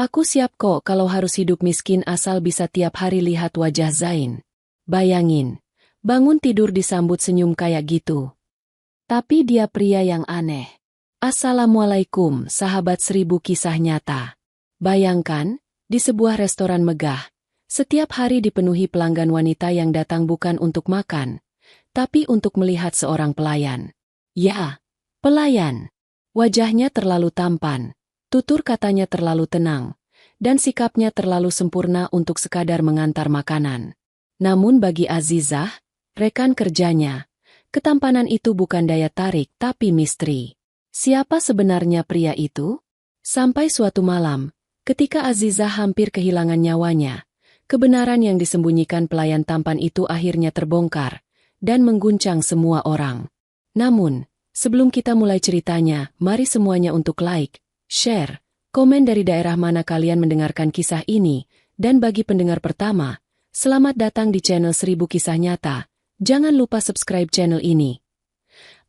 Aku siap kok kalau harus hidup miskin asal bisa tiap hari lihat wajah Zain. Bayangin, bangun tidur disambut senyum kayak gitu. Tapi dia pria yang aneh. Assalamualaikum, sahabat 1000 kisah nyata. Bayangkan, di sebuah restoran megah, setiap hari dipenuhi pelanggan wanita yang datang bukan untuk makan, tapi untuk melihat seorang pelayan. Ya, pelayan. Wajahnya terlalu tampan, tutur katanya terlalu tenang, dan sikapnya terlalu sempurna untuk sekadar mengantar makanan. Namun bagi Azizah, rekan kerjanya, ketampanan itu bukan daya tarik tapi misteri. Siapa sebenarnya pria itu? Sampai suatu malam, ketika Azizah hampir kehilangan nyawanya, kebenaran yang disembunyikan pelayan tampan itu akhirnya terbongkar dan mengguncang semua orang. Namun, sebelum kita mulai ceritanya, mari semuanya untuk like, share, komen dari daerah mana kalian mendengarkan kisah ini, dan bagi pendengar pertama, selamat datang di channel 1000 Kisah Nyata. Jangan lupa subscribe channel ini,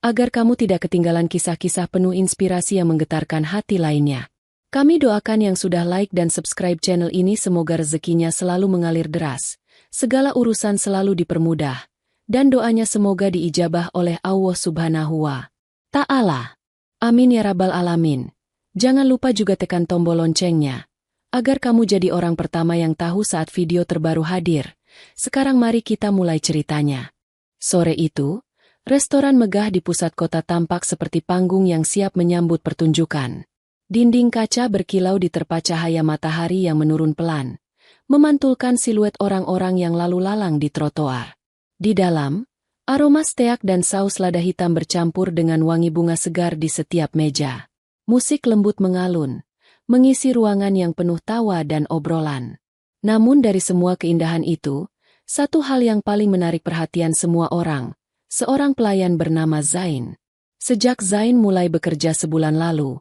agar kamu tidak ketinggalan kisah-kisah penuh inspirasi yang menggetarkan hati lainnya. Kami doakan yang sudah like dan subscribe channel ini semoga rezekinya selalu mengalir deras, segala urusan selalu dipermudah, dan doanya semoga diijabah oleh Allah Subhanahu wa Ta'ala. Amin ya Rabbal Alamin. Jangan lupa juga tekan tombol loncengnya, agar kamu jadi orang pertama yang tahu saat video terbaru hadir. Sekarang mari kita mulai ceritanya. Sore itu, restoran megah di pusat kota tampak seperti panggung yang siap menyambut pertunjukan. Dinding kaca berkilau diterpa cahaya matahari yang menurun pelan, memantulkan siluet orang-orang yang lalu lalang di trotoar. Di dalam, aroma steak dan saus lada hitam bercampur dengan wangi bunga segar di setiap meja. Musik lembut mengalun, mengisi ruangan yang penuh tawa dan obrolan. Namun dari semua keindahan itu, satu hal yang paling menarik perhatian semua orang, seorang pelayan bernama Zain. Sejak Zain mulai bekerja sebulan lalu,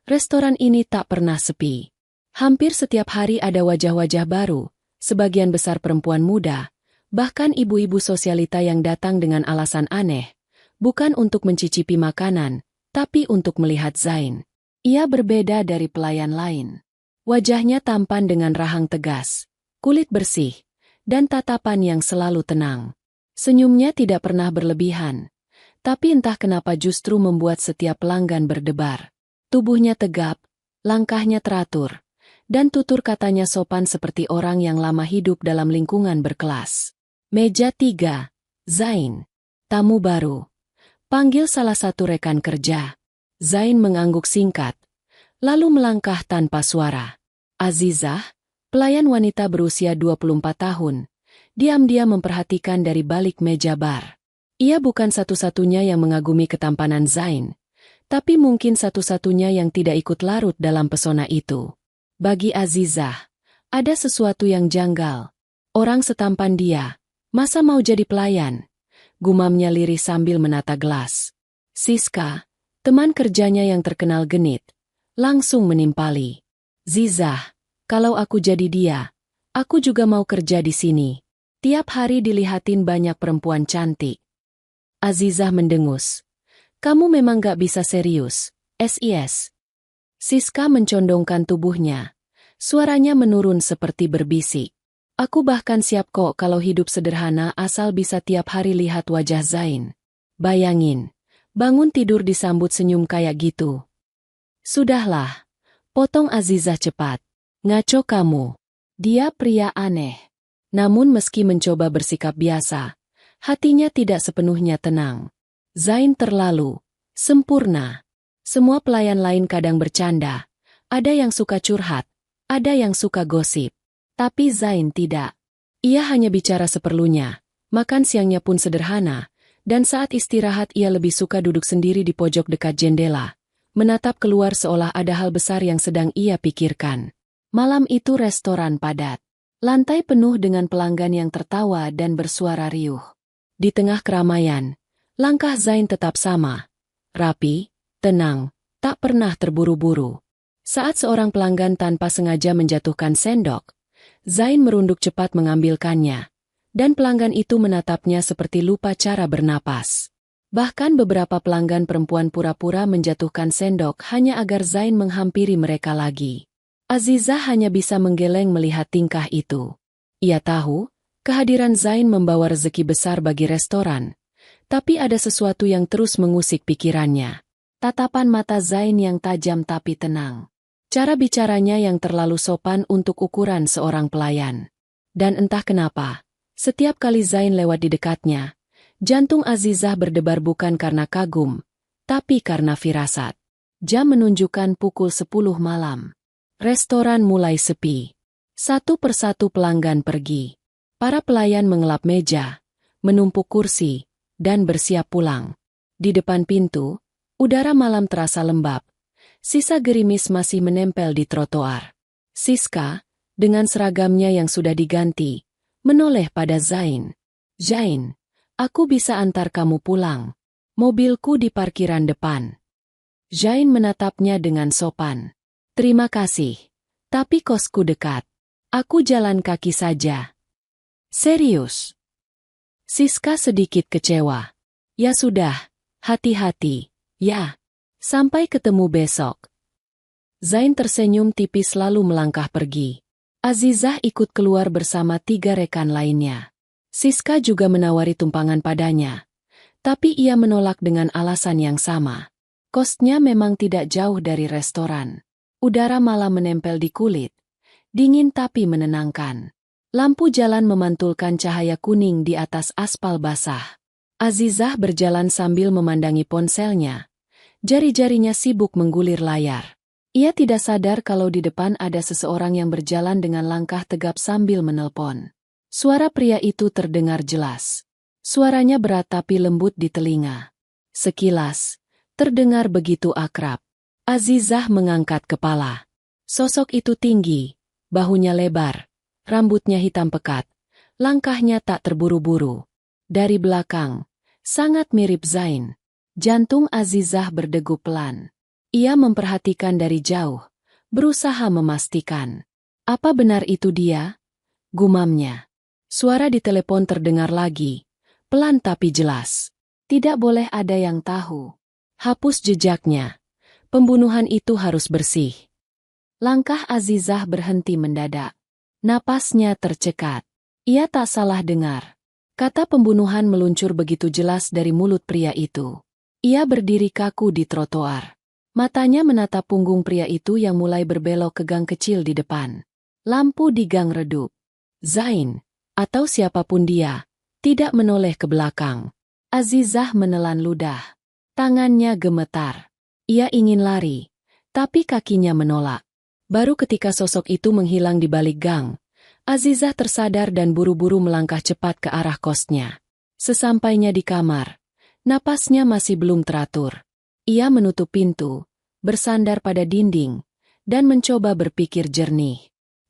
restoran ini tak pernah sepi. Hampir setiap hari ada wajah-wajah baru, sebagian besar perempuan muda, bahkan ibu-ibu sosialita yang datang dengan alasan aneh, bukan untuk mencicipi makanan, tapi untuk melihat Zain. Ia berbeda dari pelayan lain. Wajahnya tampan dengan rahang tegas, kulit bersih, dan tatapan yang selalu tenang. Senyumnya tidak pernah berlebihan, tapi entah kenapa justru membuat setiap pelanggan berdebar. Tubuhnya tegap, langkahnya teratur, dan tutur katanya sopan seperti orang yang lama hidup dalam lingkungan berkelas. Meja 3, Zain. Tamu baru. Panggil salah satu rekan kerja. Zain mengangguk singkat, lalu melangkah tanpa suara. Azizah, pelayan wanita berusia 24 tahun, diam-diam memperhatikan dari balik meja bar. Ia bukan satu-satunya yang mengagumi ketampanan Zain, tapi mungkin satu-satunya yang tidak ikut larut dalam pesona itu. Bagi Azizah, ada sesuatu yang janggal. Orang setampan dia, masa mau jadi pelayan? Gumamnya lirih sambil menata gelas. Siska, teman kerjanya yang terkenal genit, langsung menimpali. Zizah, kalau aku jadi dia, aku juga mau kerja di sini. Tiap hari dilihatin banyak perempuan cantik. Azizah mendengus. Kamu memang gak bisa serius, SIS. Siska mencondongkan tubuhnya. Suaranya menurun seperti berbisik. Aku bahkan siap kok kalau hidup sederhana asal bisa tiap hari lihat wajah Zain. Bayangin, bangun tidur disambut senyum kayak gitu. Sudahlah, potong Azizah cepat. Ngaco kamu. Dia pria aneh. Namun meski mencoba bersikap biasa, hatinya tidak sepenuhnya tenang. Zain terlalu sempurna. Semua pelayan lain kadang bercanda. Ada yang suka curhat, ada yang suka gosip. Tapi Zain tidak. Ia hanya bicara seperlunya, makan siangnya pun sederhana, dan saat istirahat ia lebih suka duduk sendiri di pojok dekat jendela, menatap keluar seolah ada hal besar yang sedang ia pikirkan. Malam itu restoran padat. Lantai penuh dengan pelanggan yang tertawa dan bersuara riuh. Di tengah keramaian, langkah Zain tetap sama. Rapi, tenang, tak pernah terburu-buru. Saat seorang pelanggan tanpa sengaja menjatuhkan sendok, Zain merunduk cepat mengambilkannya, dan pelanggan itu menatapnya seperti lupa cara bernapas. Bahkan beberapa pelanggan perempuan pura-pura menjatuhkan sendok hanya agar Zain menghampiri mereka lagi. Azizah hanya bisa menggeleng melihat tingkah itu. Ia tahu, kehadiran Zain membawa rezeki besar bagi restoran. Tapi ada sesuatu yang terus mengusik pikirannya. Tatapan mata Zain yang tajam tapi tenang. Cara bicaranya yang terlalu sopan untuk ukuran seorang pelayan. Dan entah kenapa, setiap kali Zain lewat di dekatnya, jantung Azizah berdebar bukan karena kagum, tapi karena firasat. Jam menunjukkan pukul 10 malam. Restoran mulai sepi. Satu persatu pelanggan pergi. Para pelayan mengelap meja, menumpuk kursi, dan bersiap pulang. Di depan pintu, udara malam terasa lembab. Sisa gerimis masih menempel di trotoar. Siska, dengan seragamnya yang sudah diganti, menoleh pada Zain. "Zain, aku bisa antar kamu pulang. Mobilku di parkiran depan." Zain menatapnya dengan sopan. "Terima kasih, tapi kosku dekat. Aku jalan kaki saja." "Serius?" Siska sedikit kecewa. "Ya sudah, hati-hati, ya. Sampai ketemu besok." Zain tersenyum tipis lalu melangkah pergi. Azizah ikut keluar bersama 3 rekan lainnya. Siska juga menawari tumpangan padanya. Tapi ia menolak dengan alasan yang sama. Kosnya memang tidak jauh dari restoran. Udara malam menempel di kulit. Dingin tapi menenangkan. Lampu jalan memantulkan cahaya kuning di atas aspal basah. Azizah berjalan sambil memandangi ponselnya. Jari-jarinya sibuk menggulir layar. Ia tidak sadar kalau di depan ada seseorang yang berjalan dengan langkah tegap sambil menelpon. Suara pria itu terdengar jelas. Suaranya berat tapi lembut di telinga. Sekilas, terdengar begitu akrab. Azizah mengangkat kepala. Sosok itu tinggi, bahunya lebar, rambutnya hitam pekat, langkahnya tak terburu-buru. Dari belakang, sangat mirip Zain. Jantung Azizah berdegup pelan. Ia memperhatikan dari jauh, berusaha memastikan. Apa benar itu dia? Gumamnya. Suara di telepon terdengar lagi, pelan tapi jelas. Tidak boleh ada yang tahu. Hapus jejaknya. Pembunuhan itu harus bersih. Langkah Azizah berhenti mendadak. Napasnya tercekat. Ia tak salah dengar. Kata pembunuhan meluncur begitu jelas dari mulut pria itu. Ia berdiri kaku di trotoar. Matanya menatap punggung pria itu yang mulai berbelok ke gang kecil di depan. Lampu di gang redup. Zain, atau siapapun dia, tidak menoleh ke belakang. Azizah menelan ludah. Tangannya gemetar. Ia ingin lari, tapi kakinya menolak. Baru ketika sosok itu menghilang di balik gang, Azizah tersadar dan buru-buru melangkah cepat ke arah kosnya. Sesampainya di kamar, napasnya masih belum teratur. Ia menutup pintu, bersandar pada dinding, dan mencoba berpikir jernih.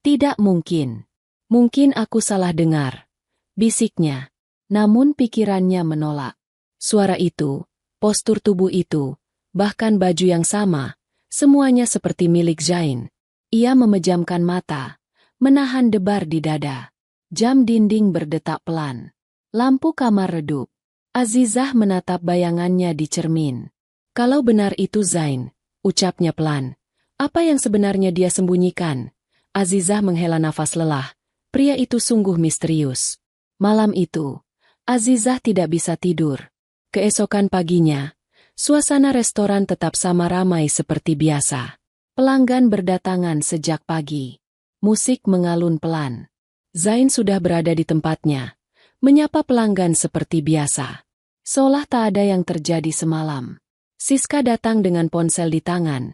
Tidak mungkin. Mungkin aku salah dengar, bisiknya. Namun pikirannya menolak. Suara itu, postur tubuh itu, bahkan baju yang sama, semuanya seperti milik Zain. Ia memejamkan mata, menahan debar di dada. Jam dinding berdetak pelan. Lampu kamar redup. Azizah menatap bayangannya di cermin. Kalau benar itu Zain, ucapnya pelan. Apa yang sebenarnya dia sembunyikan? Azizah menghela nafas lelah. Pria itu sungguh misterius. Malam itu, Azizah tidak bisa tidur. Keesokan paginya, suasana restoran tetap sama ramai seperti biasa. Pelanggan berdatangan sejak pagi. Musik mengalun pelan. Zain sudah berada di tempatnya, menyapa pelanggan seperti biasa. Seolah tak ada yang terjadi semalam. Siska datang dengan ponsel di tangan.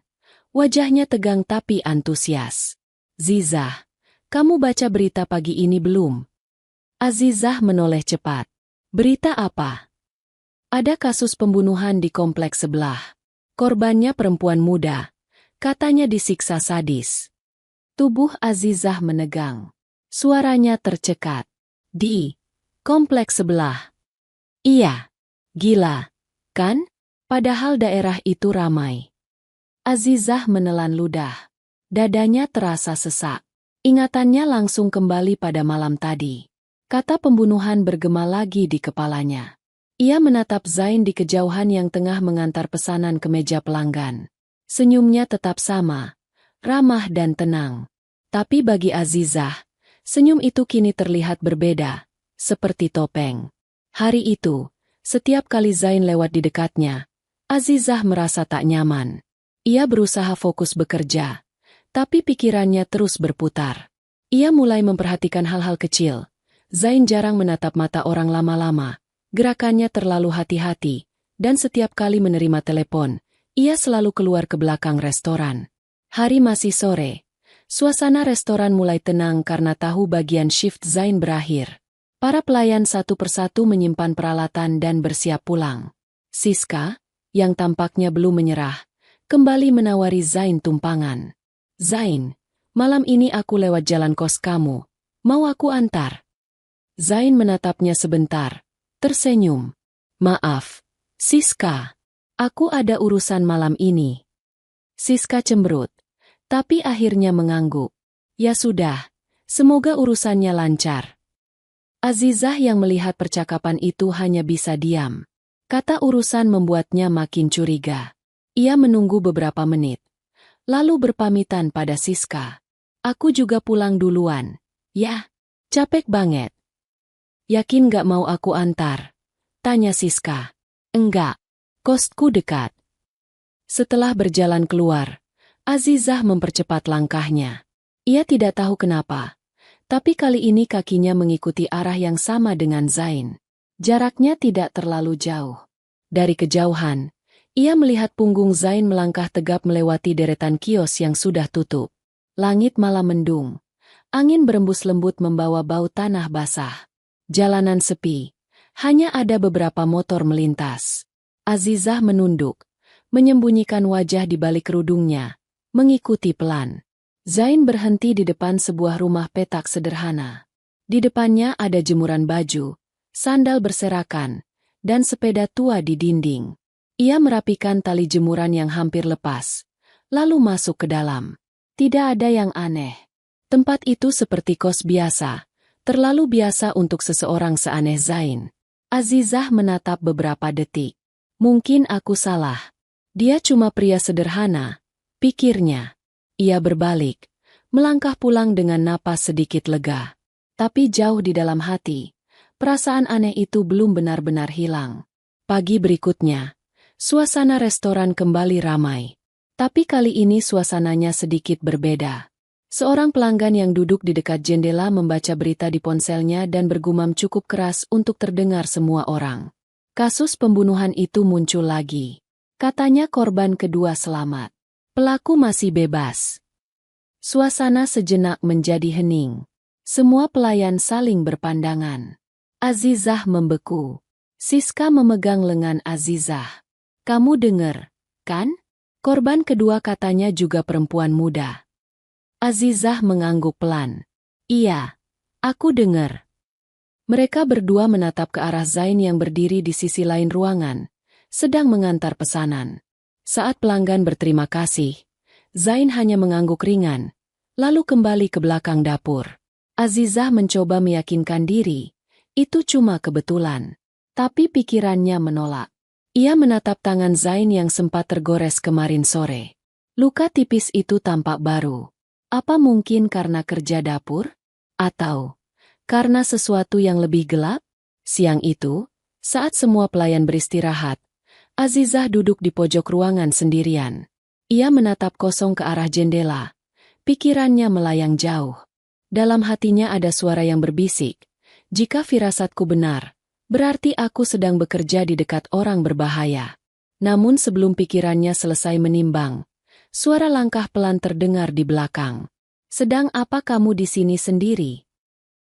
Wajahnya tegang tapi antusias. "Zizah, kamu baca berita pagi ini belum?" Azizah menoleh cepat. "Berita apa?" "Ada kasus pembunuhan di kompleks sebelah. Korbannya perempuan muda. Katanya disiksa sadis." Tubuh Azizah menegang. Suaranya tercekat. "Di kompleks sebelah?" "Iya. Gila, kan? Padahal daerah itu ramai." Azizah menelan ludah. Dadanya terasa sesak. Ingatannya langsung kembali pada malam tadi. Kata pembunuhan bergema lagi di kepalanya. Ia menatap Zain di kejauhan yang tengah mengantar pesanan ke meja pelanggan. Senyumnya tetap sama, ramah dan tenang. Tapi bagi Azizah, senyum itu kini terlihat berbeda, seperti topeng. Hari itu, setiap kali Zain lewat di dekatnya, Azizah merasa tak nyaman. Ia berusaha fokus bekerja, tapi pikirannya terus berputar. Ia mulai memperhatikan hal-hal kecil. Zain jarang menatap mata orang lama-lama, gerakannya terlalu hati-hati, dan setiap kali menerima telepon, ia selalu keluar ke belakang restoran. Hari masih sore. Suasana restoran mulai tenang karena tahu bagian shift Zain berakhir. Para pelayan satu persatu menyimpan peralatan dan bersiap pulang. Siska, yang tampaknya belum menyerah, kembali menawari Zain tumpangan. "Zain, malam ini aku lewat jalan kos kamu. Mau aku antar?" Zain menatapnya sebentar, tersenyum. "Maaf, Siska. Aku ada urusan malam ini." Siska cemberut, tapi akhirnya mengangguk. "Ya sudah, semoga urusannya lancar." Azizah yang melihat percakapan itu hanya bisa diam. Kata urusan membuatnya makin curiga. Ia menunggu beberapa menit, lalu berpamitan pada Siska. "Aku juga pulang duluan. Ya, capek banget." "Yakin gak mau aku antar?" tanya Siska. "Enggak, kosku dekat." Setelah berjalan keluar, Azizah mempercepat langkahnya. Ia tidak tahu kenapa, tapi kali ini kakinya mengikuti arah yang sama dengan Zain. Jaraknya tidak terlalu jauh. Dari kejauhan, ia melihat punggung Zain melangkah tegap melewati deretan kios yang sudah tutup. Langit malam mendung. Angin berembus lembut membawa bau tanah basah. Jalanan sepi. Hanya ada beberapa motor melintas. Azizah menunduk, menyembunyikan wajah di balik kerudungnya, mengikuti pelan. Zain berhenti di depan sebuah rumah petak sederhana. Di depannya ada jemuran baju, sandal berserakan, dan sepeda tua di dinding. Ia merapikan tali jemuran yang hampir lepas, lalu masuk ke dalam. Tidak ada yang aneh. Tempat itu seperti kos biasa, terlalu biasa untuk seseorang seaneh Zain. Azizah menatap beberapa detik. Mungkin aku salah. Dia cuma pria sederhana, pikirnya. Ia berbalik, melangkah pulang dengan napas sedikit lega. Tapi jauh di dalam hati, perasaan aneh itu belum benar-benar hilang. Pagi berikutnya, suasana restoran kembali ramai. Tapi kali ini suasananya sedikit berbeda. Seorang pelanggan yang duduk di dekat jendela membaca berita di ponselnya dan bergumam cukup keras untuk terdengar semua orang. Kasus pembunuhan itu muncul lagi. Katanya korban kedua selamat. Pelaku masih bebas. Suasana sejenak menjadi hening. Semua pelayan saling berpandangan. Azizah membeku. Siska memegang lengan Azizah. "Kamu dengar, kan? Korban kedua katanya juga perempuan muda." Azizah mengangguk pelan. "Iya, aku dengar." Mereka berdua menatap ke arah Zain yang berdiri di sisi lain ruangan, sedang mengantar pesanan. Saat pelanggan berterima kasih, Zain hanya mengangguk ringan, lalu kembali ke belakang dapur. Azizah mencoba meyakinkan diri, itu cuma kebetulan. Tapi pikirannya menolak. Ia menatap tangan Zain yang sempat tergores kemarin sore. Luka tipis itu tampak baru. Apa mungkin karena kerja dapur? Atau karena sesuatu yang lebih gelap? Siang itu, saat semua pelayan beristirahat, Azizah duduk di pojok ruangan sendirian. Ia menatap kosong ke arah jendela. Pikirannya melayang jauh. Dalam hatinya ada suara yang berbisik. "Jika firasatku benar, berarti aku sedang bekerja di dekat orang berbahaya." Namun sebelum pikirannya selesai menimbang, suara langkah pelan terdengar di belakang. "Sedang apa kamu di sini sendiri?"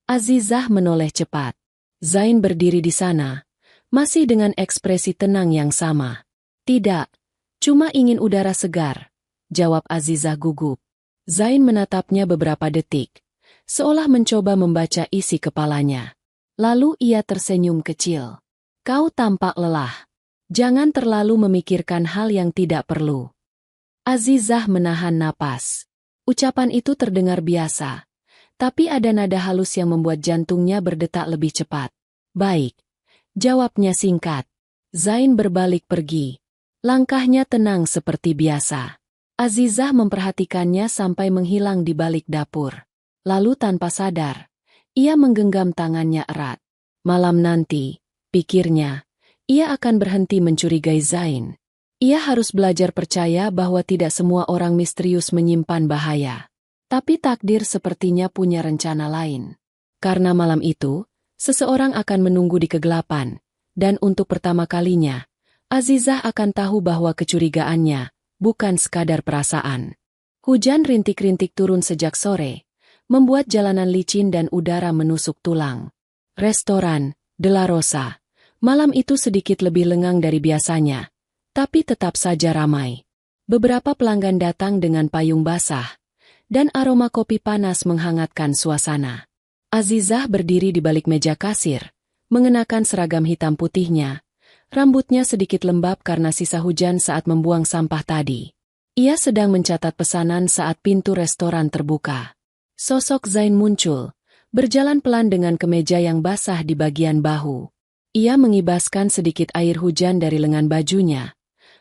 Azizah menoleh cepat. Zain berdiri di sana, masih dengan ekspresi tenang yang sama. "Tidak, cuma ingin udara segar," jawab Azizah gugup. Zain menatapnya beberapa detik, seolah mencoba membaca isi kepalanya. Lalu ia tersenyum kecil. "Kau tampak lelah. Jangan terlalu memikirkan hal yang tidak perlu." Azizah menahan napas. Ucapan itu terdengar biasa, tapi ada nada halus yang membuat jantungnya berdetak lebih cepat. "Baik," jawabnya singkat. Zain berbalik pergi. Langkahnya tenang seperti biasa. Azizah memperhatikannya sampai menghilang di balik dapur. Lalu tanpa sadar, ia menggenggam tangannya erat. Malam nanti, pikirnya, ia akan berhenti mencurigai Zain. Ia harus belajar percaya bahwa tidak semua orang misterius menyimpan bahaya. Tapi takdir sepertinya punya rencana lain. Karena malam itu, seseorang akan menunggu di kegelapan, dan untuk pertama kalinya, Azizah akan tahu bahwa kecurigaannya bukan sekadar perasaan. Hujan rintik-rintik turun sejak sore, membuat jalanan licin dan udara menusuk tulang. Restoran De La Rosa malam itu sedikit lebih lengang dari biasanya, tapi tetap saja ramai. Beberapa pelanggan datang dengan payung basah, dan aroma kopi panas menghangatkan suasana. Azizah berdiri di balik meja kasir, mengenakan seragam hitam putihnya. Rambutnya sedikit lembab karena sisa hujan saat membuang sampah tadi. Ia sedang mencatat pesanan saat pintu restoran terbuka. Sosok Zain muncul, berjalan pelan dengan kemeja yang basah di bagian bahu. Ia mengibaskan sedikit air hujan dari lengan bajunya,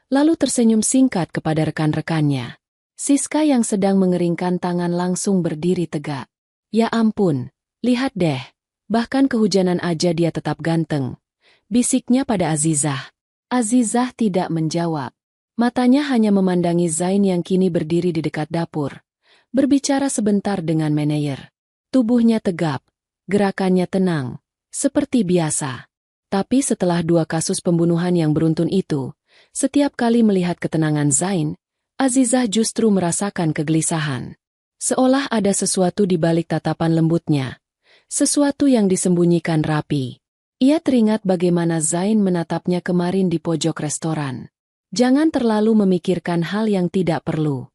lalu tersenyum singkat kepada rekan-rekannya. Siska yang sedang mengeringkan tangan langsung berdiri tegak. Ya ampun, lihat deh, bahkan kehujanan aja dia tetap ganteng. Bisiknya pada Azizah. Azizah tidak menjawab. Matanya hanya memandangi Zain yang kini berdiri di dekat dapur. Berbicara sebentar dengan manajer. Tubuhnya tegap, gerakannya tenang, seperti biasa. Tapi setelah 2 kasus pembunuhan yang beruntun itu, setiap kali melihat ketenangan Zain, Azizah justru merasakan kegelisahan. Seolah ada sesuatu di balik tatapan lembutnya. Sesuatu yang disembunyikan rapi. Ia teringat bagaimana Zain menatapnya kemarin di pojok restoran. Jangan terlalu memikirkan hal yang tidak perlu.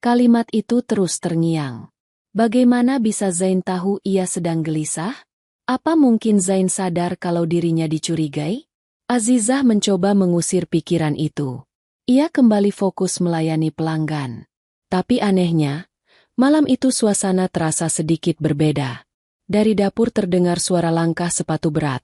Kalimat itu terus terngiang. Bagaimana bisa Zain tahu ia sedang gelisah? Apa mungkin Zain sadar kalau dirinya dicurigai? Azizah mencoba mengusir pikiran itu. Ia kembali fokus melayani pelanggan. Tapi anehnya, malam itu suasana terasa sedikit berbeda. Dari dapur terdengar suara langkah sepatu berat,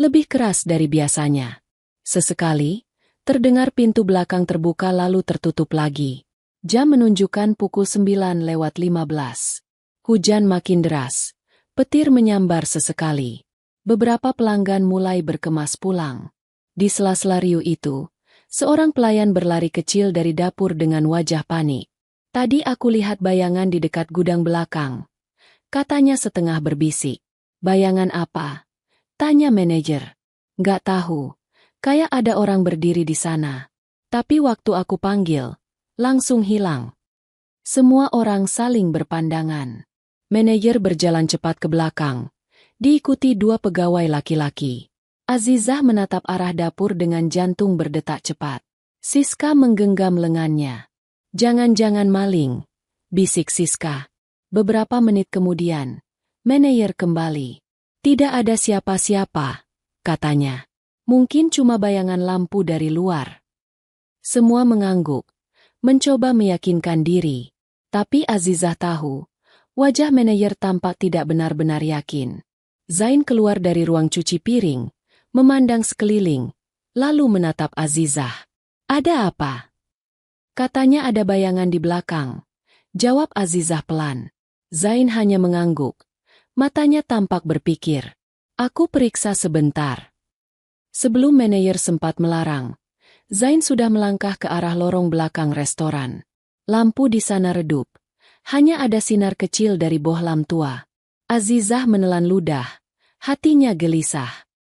lebih keras dari biasanya. Sesekali, terdengar pintu belakang terbuka lalu tertutup lagi. Jam menunjukkan pukul 9:15. Hujan makin deras, petir menyambar sesekali. Beberapa pelanggan mulai berkemas pulang. Di sela-sela riuh itu, seorang pelayan berlari kecil dari dapur dengan wajah panik. Tadi aku lihat bayangan di dekat gudang belakang. Katanya setengah berbisik. Bayangan apa? Tanya manajer. Nggak tahu. Kayak ada orang berdiri di sana. Tapi waktu aku panggil, langsung hilang. Semua orang saling berpandangan. Manajer berjalan cepat ke belakang. Diikuti 2 pegawai laki-laki. Azizah menatap arah dapur dengan jantung berdetak cepat. Siska menggenggam lengannya. Jangan-jangan maling, bisik Siska. Beberapa menit kemudian, manajer kembali. Tidak ada siapa-siapa, katanya. Mungkin cuma bayangan lampu dari luar. Semua mengangguk, mencoba meyakinkan diri. Tapi Azizah tahu, wajah manajer tampak tidak benar-benar yakin. Zain keluar dari ruang cuci piring, memandang sekeliling, lalu menatap Azizah. Ada apa? Katanya ada bayangan di belakang. Jawab Azizah pelan. Zain hanya mengangguk. Matanya tampak berpikir. Aku periksa sebentar. Sebelum manajer sempat melarang, Zain sudah melangkah ke arah lorong belakang restoran. Lampu di sana redup. Hanya ada sinar kecil dari bohlam tua. Azizah menelan ludah. Hatinya gelisah.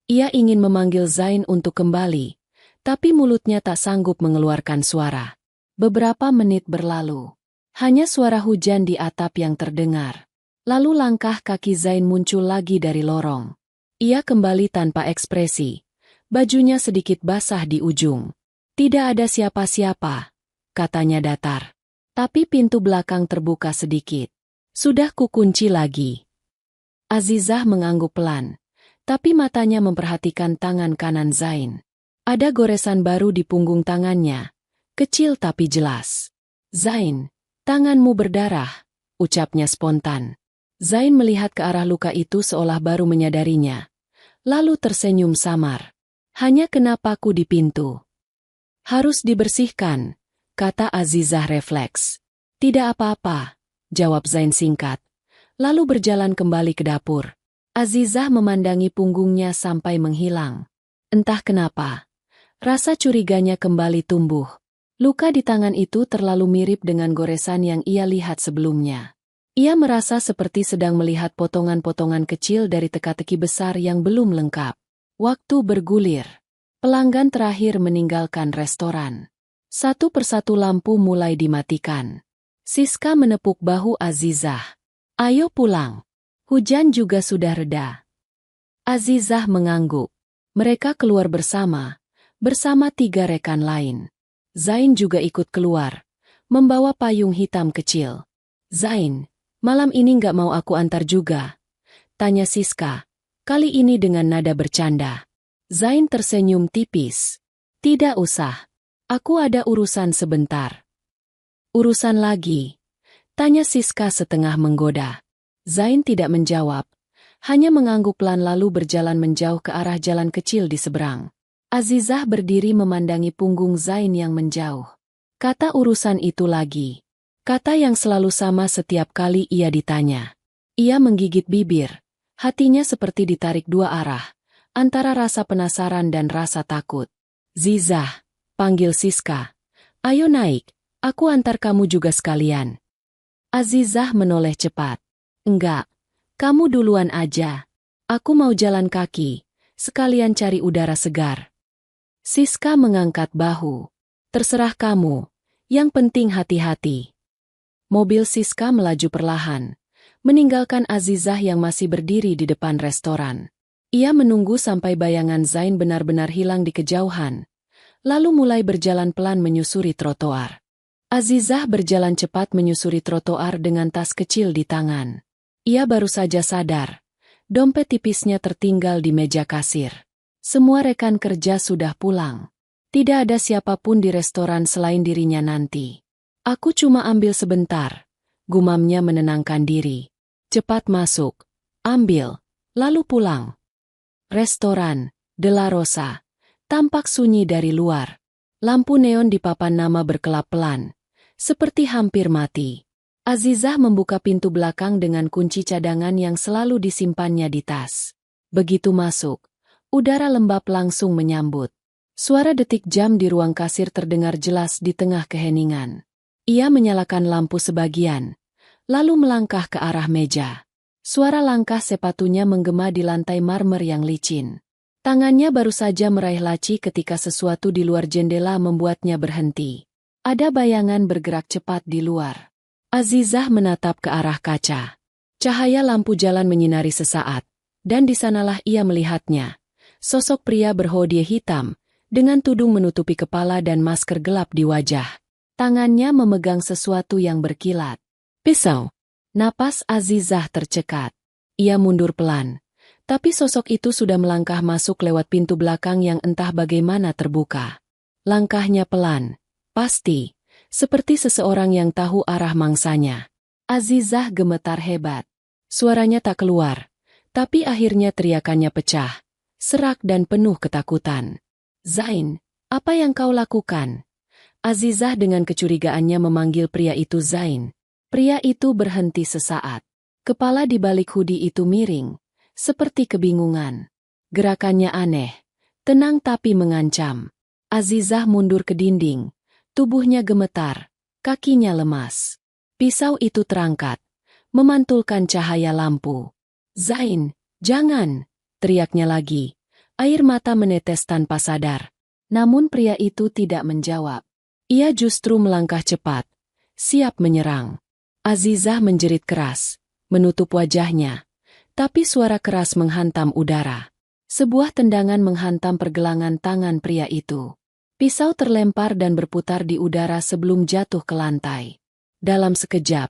Ia ingin memanggil Zain untuk kembali, tapi mulutnya tak sanggup mengeluarkan suara. Beberapa menit berlalu. Hanya suara hujan di atap yang terdengar. Lalu langkah kaki Zain muncul lagi dari lorong. Ia kembali tanpa ekspresi. Bajunya sedikit basah di ujung. Tidak ada siapa-siapa, katanya datar. Tapi pintu belakang terbuka sedikit. Sudah kukunci lagi. Azizah mengangguk pelan, tapi matanya memperhatikan tangan kanan Zain. Ada goresan baru di punggung tangannya, kecil tapi jelas. Zain, tanganmu berdarah, ucapnya spontan. Zain melihat ke arah luka itu seolah baru menyadarinya. Lalu tersenyum samar. Hanya kena paku di pintu. Harus dibersihkan, kata Azizah refleks. Tidak apa-apa, jawab Zain singkat. Lalu berjalan kembali ke dapur. Azizah memandangi punggungnya sampai menghilang. Entah kenapa, rasa curiganya kembali tumbuh. Luka di tangan itu terlalu mirip dengan goresan yang ia lihat sebelumnya. Ia merasa seperti sedang melihat potongan-potongan kecil dari teka-teki besar yang belum lengkap. Waktu bergulir. Pelanggan terakhir meninggalkan restoran. Satu persatu lampu mulai dimatikan. Siska menepuk bahu Azizah. Ayo pulang. Hujan juga sudah reda. Azizah mengangguk. Mereka keluar bersama 3 rekan lain. Zain juga ikut keluar, membawa payung hitam kecil. Zain, malam ini nggak mau aku antar juga? Tanya Siska, kali ini dengan nada bercanda. Zain tersenyum tipis. Tidak usah, aku ada urusan sebentar. Urusan lagi? Tanya Siska setengah menggoda. Zain tidak menjawab, hanya mengangguk pelan lalu berjalan menjauh ke arah jalan kecil di seberang. Azizah berdiri memandangi punggung Zain yang menjauh. Kata urusan itu lagi. Kata yang selalu sama setiap kali ia ditanya. Ia menggigit bibir, hatinya seperti ditarik 2 arah, antara rasa penasaran dan rasa takut. Zizah, panggil Siska. Ayo naik, aku antar kamu juga sekalian. Azizah menoleh cepat. Enggak, kamu duluan aja. Aku mau jalan kaki, sekalian cari udara segar. Siska mengangkat bahu. Terserah kamu, yang penting hati-hati. Mobil Siska melaju perlahan, meninggalkan Azizah yang masih berdiri di depan restoran. Ia menunggu sampai bayangan Zain benar-benar hilang di kejauhan, lalu mulai berjalan pelan menyusuri trotoar. Azizah berjalan cepat menyusuri trotoar dengan tas kecil di tangan. Ia baru saja sadar, dompet tipisnya tertinggal di meja kasir. Semua rekan kerja sudah pulang. Tidak ada siapapun di restoran selain dirinya nanti. Aku cuma ambil sebentar, gumamnya menenangkan diri. Cepat masuk, ambil, lalu pulang. Restoran, De La Rosa, tampak sunyi dari luar. Lampu neon di papan nama berkelap pelan, seperti hampir mati. Azizah membuka pintu belakang dengan kunci cadangan yang selalu disimpannya di tas. Begitu masuk, udara lembab langsung menyambut. Suara detik jam di ruang kasir terdengar jelas di tengah keheningan. Ia menyalakan lampu sebagian, lalu melangkah ke arah meja. Suara langkah sepatunya menggema di lantai marmer yang licin. Tangannya baru saja meraih laci ketika sesuatu di luar jendela membuatnya berhenti. Ada bayangan bergerak cepat di luar. Azizah menatap ke arah kaca. Cahaya lampu jalan menyinari sesaat, dan di sanalah ia melihatnya. Sosok pria berhodie hitam, dengan tudung menutupi kepala dan masker gelap di wajah. Tangannya memegang sesuatu yang berkilat. Pisau. Napas Azizah tercekat. Ia mundur pelan. Tapi sosok itu sudah melangkah masuk lewat pintu belakang yang entah bagaimana terbuka. Langkahnya pelan. Pasti. Seperti seseorang yang tahu arah mangsanya. Azizah gemetar hebat. Suaranya tak keluar. Tapi akhirnya teriakannya pecah. Serak dan penuh ketakutan. Zain, apa yang kau lakukan? Azizah dengan kecurigaannya memanggil pria itu Zain. Pria itu berhenti sesaat. Kepala di balik hoodie itu miring, seperti kebingungan. Gerakannya aneh, tenang tapi mengancam. Azizah mundur ke dinding, tubuhnya gemetar, kakinya lemas. Pisau itu terangkat, memantulkan cahaya lampu. Zain, jangan, teriaknya lagi. Air mata menetes tanpa sadar. Namun pria itu tidak menjawab. Ia justru melangkah cepat, siap menyerang. Azizah menjerit keras, menutup wajahnya. Tapi suara keras menghantam udara. Sebuah tendangan menghantam pergelangan tangan pria itu. Pisau terlempar dan berputar di udara sebelum jatuh ke lantai. Dalam sekejap,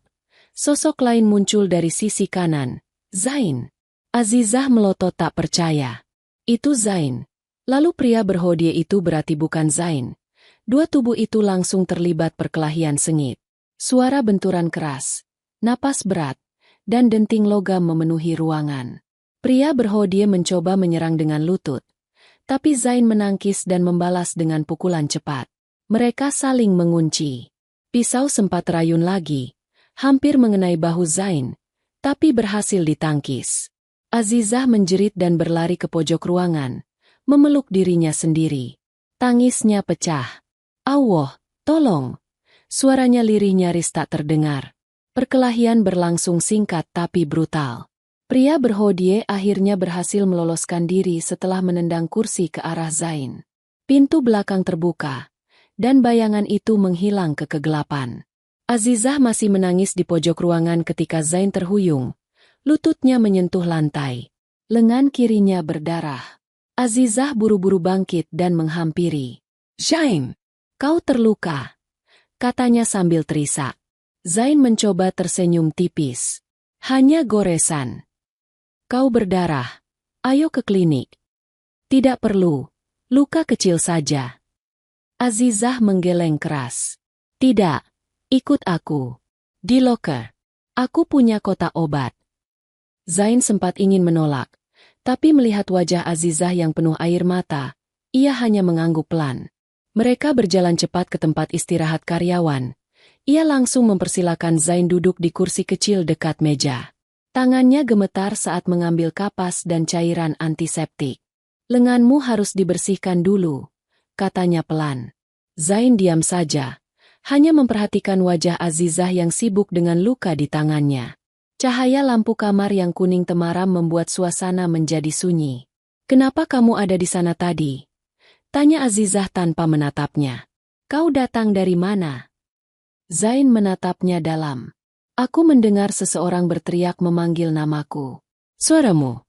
sosok lain muncul dari sisi kanan. Zain. Azizah melotot tak percaya. Itu Zain. Lalu pria berhodie itu berarti bukan Zain. Dua tubuh itu langsung terlibat perkelahian sengit. Suara benturan keras, napas berat, dan denting logam memenuhi ruangan. Pria berhodie mencoba menyerang dengan lutut. Tapi Zain menangkis dan membalas dengan pukulan cepat. Mereka saling mengunci. Pisau sempat terayun lagi, hampir mengenai bahu Zain, tapi berhasil ditangkis. Azizah menjerit dan berlari ke pojok ruangan, memeluk dirinya sendiri. Tangisnya pecah. "Allah, tolong!" Suaranya lirih nyaris tak terdengar. Perkelahian berlangsung singkat tapi brutal. Pria berhodie akhirnya berhasil meloloskan diri setelah menendang kursi ke arah Zain. Pintu belakang terbuka, dan bayangan itu menghilang ke kegelapan. Azizah masih menangis di pojok ruangan ketika Zain terhuyung. Lututnya menyentuh lantai. Lengan kirinya berdarah. Azizah buru-buru bangkit dan menghampiri. "Zain, kau terluka," katanya sambil terisak. Zain mencoba tersenyum tipis. "Hanya goresan." "Kau berdarah. Ayo ke klinik." "Tidak perlu. Luka kecil saja." Azizah menggeleng keras. "Tidak. Ikut aku. Di loker. Aku punya kotak obat." Zain sempat ingin menolak, tapi melihat wajah Azizah yang penuh air mata, ia hanya mengangguk pelan. Mereka berjalan cepat ke tempat istirahat karyawan. Ia langsung mempersilakan Zain duduk di kursi kecil dekat meja. Tangannya gemetar saat mengambil kapas dan cairan antiseptik. "Lenganmu harus dibersihkan dulu," katanya pelan. Zain diam saja, hanya memperhatikan wajah Azizah yang sibuk dengan luka di tangannya. Cahaya lampu kamar yang kuning temaram membuat suasana menjadi sunyi. "Kenapa kamu ada di sana tadi?" tanya Azizah tanpa menatapnya. "Kau datang dari mana?" Zain menatapnya dalam. "Aku mendengar seseorang berteriak memanggil namaku." "Suaramu?"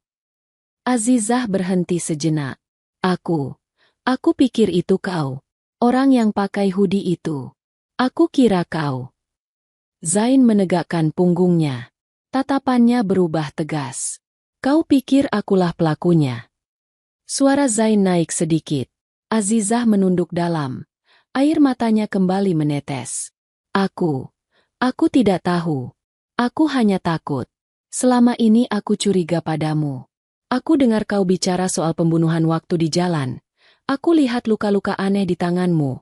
Azizah berhenti sejenak. Aku pikir itu kau. Orang yang pakai hoodie itu. Aku kira kau." Zain menegakkan punggungnya. Tatapannya berubah tegas. "Kau pikir akulah pelakunya?" Suara Zain naik sedikit. Azizah menunduk dalam. Air matanya kembali menetes. Aku tidak tahu. Aku hanya takut. Selama ini aku curiga padamu. Aku dengar kau bicara soal pembunuhan waktu di jalan. Aku lihat luka-luka aneh di tanganmu.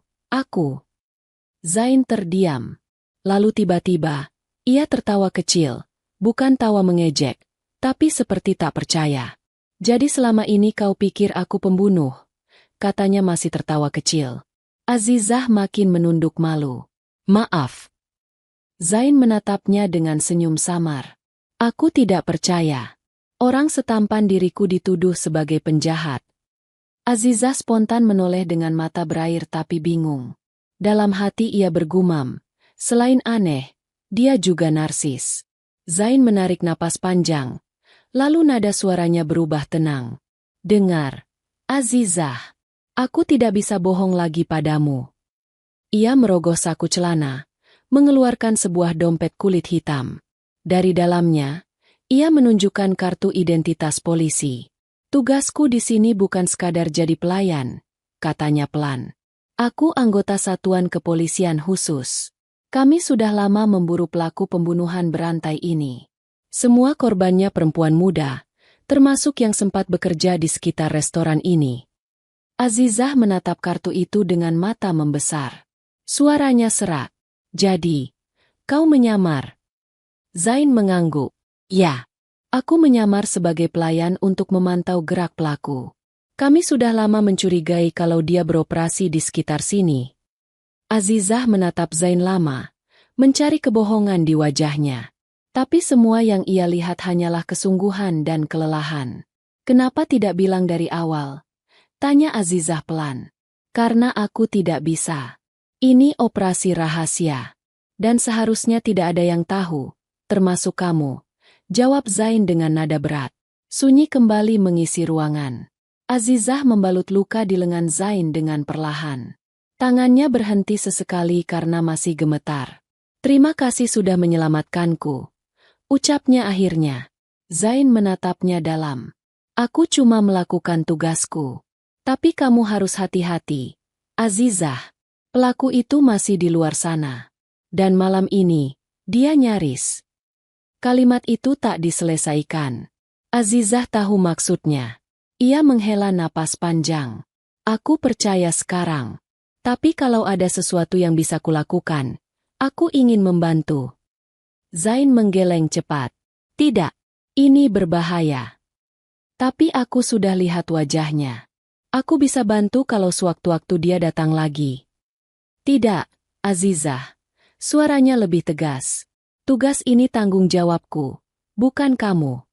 Zain terdiam. Lalu tiba-tiba, ia tertawa kecil. Bukan tawa mengejek, tapi seperti tak percaya. "Jadi selama ini kau pikir aku pembunuh?" katanya masih tertawa kecil. Azizah makin menunduk malu. "Maaf." Zain menatapnya dengan senyum samar. "Aku tidak percaya. Orang setampan diriku dituduh sebagai penjahat." Azizah spontan menoleh dengan mata berair tapi bingung. Dalam hati ia bergumam, selain aneh, dia juga narsis. Zain menarik napas panjang, lalu nada suaranya berubah tenang. "Dengar, Azizah, aku tidak bisa bohong lagi padamu." Ia merogoh saku celana, mengeluarkan sebuah dompet kulit hitam. Dari dalamnya, ia menunjukkan kartu identitas polisi. "Tugasku di sini bukan sekadar jadi pelayan," katanya pelan. "Aku anggota satuan kepolisian khusus. Kami sudah lama memburu pelaku pembunuhan berantai ini. Semua korbannya perempuan muda, termasuk yang sempat bekerja di sekitar restoran ini." Azizah menatap kartu itu dengan mata membesar. Suaranya serak. "Jadi, kau menyamar?" Zain mengangguk. "Ya, aku menyamar sebagai pelayan untuk memantau gerak pelaku. Kami sudah lama mencurigai kalau dia beroperasi di sekitar sini." Azizah menatap Zain lama, mencari kebohongan di wajahnya. Tapi semua yang ia lihat hanyalah kesungguhan dan kelelahan. "Kenapa tidak bilang dari awal?" tanya Azizah pelan. "Karena aku tidak bisa. Ini operasi rahasia. Dan seharusnya tidak ada yang tahu, termasuk kamu," jawab Zain dengan nada berat. Sunyi kembali mengisi ruangan. Azizah membalut luka di lengan Zain dengan perlahan. Tangannya berhenti sesekali karena masih gemetar. "Terima kasih sudah menyelamatkanku," ucapnya akhirnya. Zain menatapnya dalam. "Aku cuma melakukan tugasku. Tapi kamu harus hati-hati, Azizah. Pelaku itu masih di luar sana. Dan malam ini, dia nyaris." Kalimat itu tak diselesaikan. Azizah tahu maksudnya. Ia menghela napas panjang. "Aku percaya sekarang." Tapi kalau ada sesuatu yang bisa kulakukan, aku ingin membantu. Zain menggeleng cepat. Tidak, ini berbahaya. Tapi aku sudah lihat wajahnya. Aku bisa bantu kalau sewaktu-waktu dia datang lagi. Tidak, Azizah. Suaranya lebih tegas. Tugas ini tanggung jawabku, bukan kamu.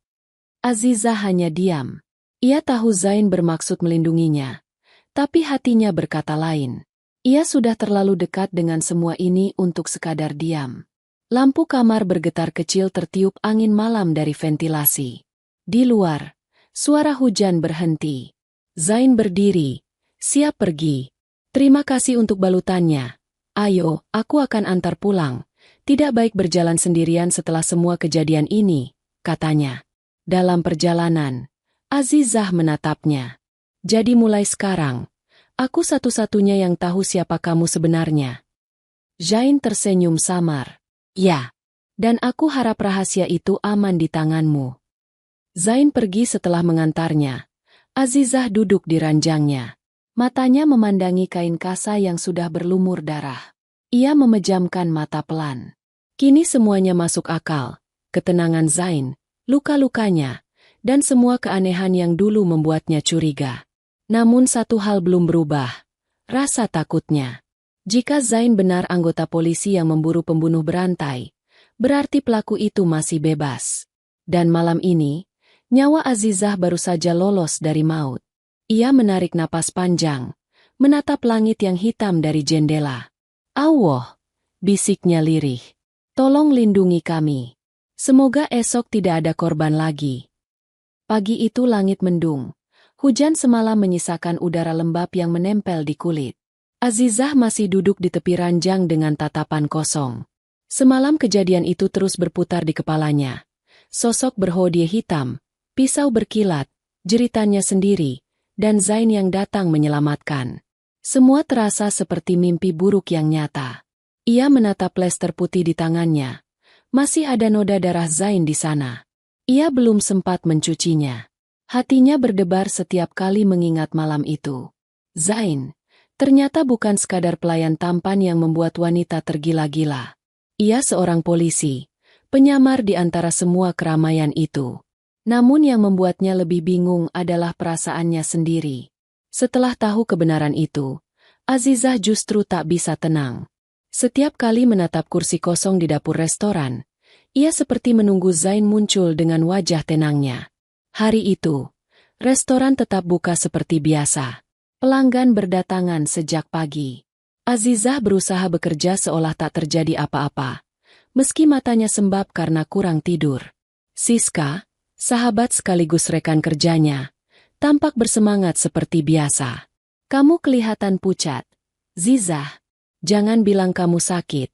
Azizah hanya diam. Ia tahu Zain bermaksud melindunginya. Tapi hatinya berkata lain. Ia sudah terlalu dekat dengan semua ini untuk sekadar diam. Lampu kamar bergetar kecil tertiup angin malam dari ventilasi. Di luar, suara hujan berhenti. Zain berdiri, siap pergi. Terima kasih untuk balutannya. Ayo, aku akan antar pulang. Tidak baik berjalan sendirian setelah semua kejadian ini, katanya. Dalam perjalanan, Azizah menatapnya. Jadi mulai sekarang, aku satu-satunya yang tahu siapa kamu sebenarnya. Zain tersenyum samar. Ya, dan aku harap rahasia itu aman di tanganmu. Zain pergi setelah mengantarnya. Azizah duduk di ranjangnya. Matanya memandangi kain kasa yang sudah berlumur darah. Ia memejamkan mata pelan. Kini semuanya masuk akal. Ketenangan Zain, luka-lukanya, dan semua keanehan yang dulu membuatnya curiga. Namun satu hal belum berubah, rasa takutnya. Jika Zain benar anggota polisi yang memburu pembunuh berantai, berarti pelaku itu masih bebas. Dan malam ini, nyawa Azizah baru saja lolos dari maut. Ia menarik napas panjang, menatap langit yang hitam dari jendela. Allah, bisiknya lirih. Tolong lindungi kami. Semoga esok tidak ada korban lagi. Pagi itu langit mendung. Hujan semalam menyisakan udara lembab yang menempel di kulit. Azizah masih duduk di tepi ranjang dengan tatapan kosong. Semalam kejadian itu terus berputar di kepalanya. Sosok berhodie hitam, pisau berkilat, jeritannya sendiri, dan Zain yang datang menyelamatkan. Semua terasa seperti mimpi buruk yang nyata. Ia menatap plester putih di tangannya. Masih ada noda darah Zain di sana. Ia belum sempat mencucinya. Hatinya berdebar setiap kali mengingat malam itu. Zain, ternyata bukan sekadar pelayan tampan yang membuat wanita tergila-gila. Ia seorang polisi, penyamar di antara semua keramaian itu. Namun yang membuatnya lebih bingung adalah perasaannya sendiri. Setelah tahu kebenaran itu, Azizah justru tak bisa tenang. Setiap kali menatap kursi kosong di dapur restoran, ia seperti menunggu Zain muncul dengan wajah tenangnya. Hari itu, restoran tetap buka seperti biasa. Pelanggan berdatangan sejak pagi. Azizah berusaha bekerja seolah tak terjadi apa-apa, meski matanya sembab karena kurang tidur. Siska, sahabat sekaligus rekan kerjanya, tampak bersemangat seperti biasa. Kamu kelihatan pucat. Zizah, jangan bilang kamu sakit.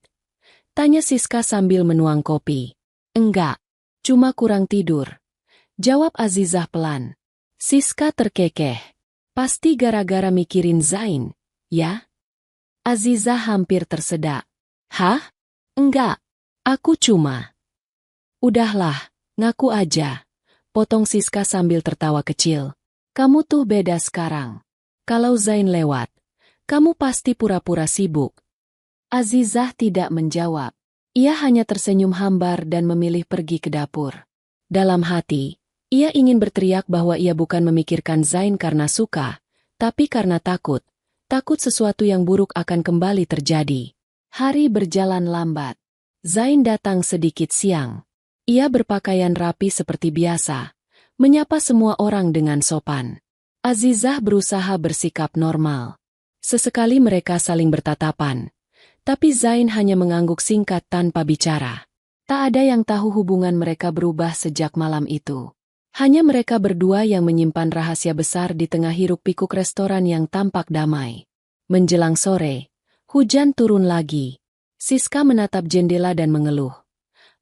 Tanya Siska sambil menuang kopi. Enggak, cuma kurang tidur. Jawab Azizah pelan. Siska terkekeh. Pasti gara-gara mikirin Zain, ya? Azizah hampir tersedak. Hah? Enggak. Aku cuma. Udahlah, ngaku aja. Potong Siska sambil tertawa kecil. Kamu tuh beda sekarang. Kalau Zain lewat, kamu pasti pura-pura sibuk. Azizah tidak menjawab. Ia hanya tersenyum hambar dan memilih pergi ke dapur. Dalam hati, ia ingin berteriak bahwa ia bukan memikirkan Zain karena suka, tapi karena takut. Takut sesuatu yang buruk akan kembali terjadi. Hari berjalan lambat. Zain datang sedikit siang. Ia berpakaian rapi seperti biasa, menyapa semua orang dengan sopan. Azizah berusaha bersikap normal. Sesekali mereka saling bertatapan, tapi Zain hanya mengangguk singkat tanpa bicara. Tak ada yang tahu hubungan mereka berubah sejak malam itu. Hanya mereka berdua yang menyimpan rahasia besar di tengah hiruk-pikuk restoran yang tampak damai. Menjelang sore, hujan turun lagi. Siska menatap jendela dan mengeluh.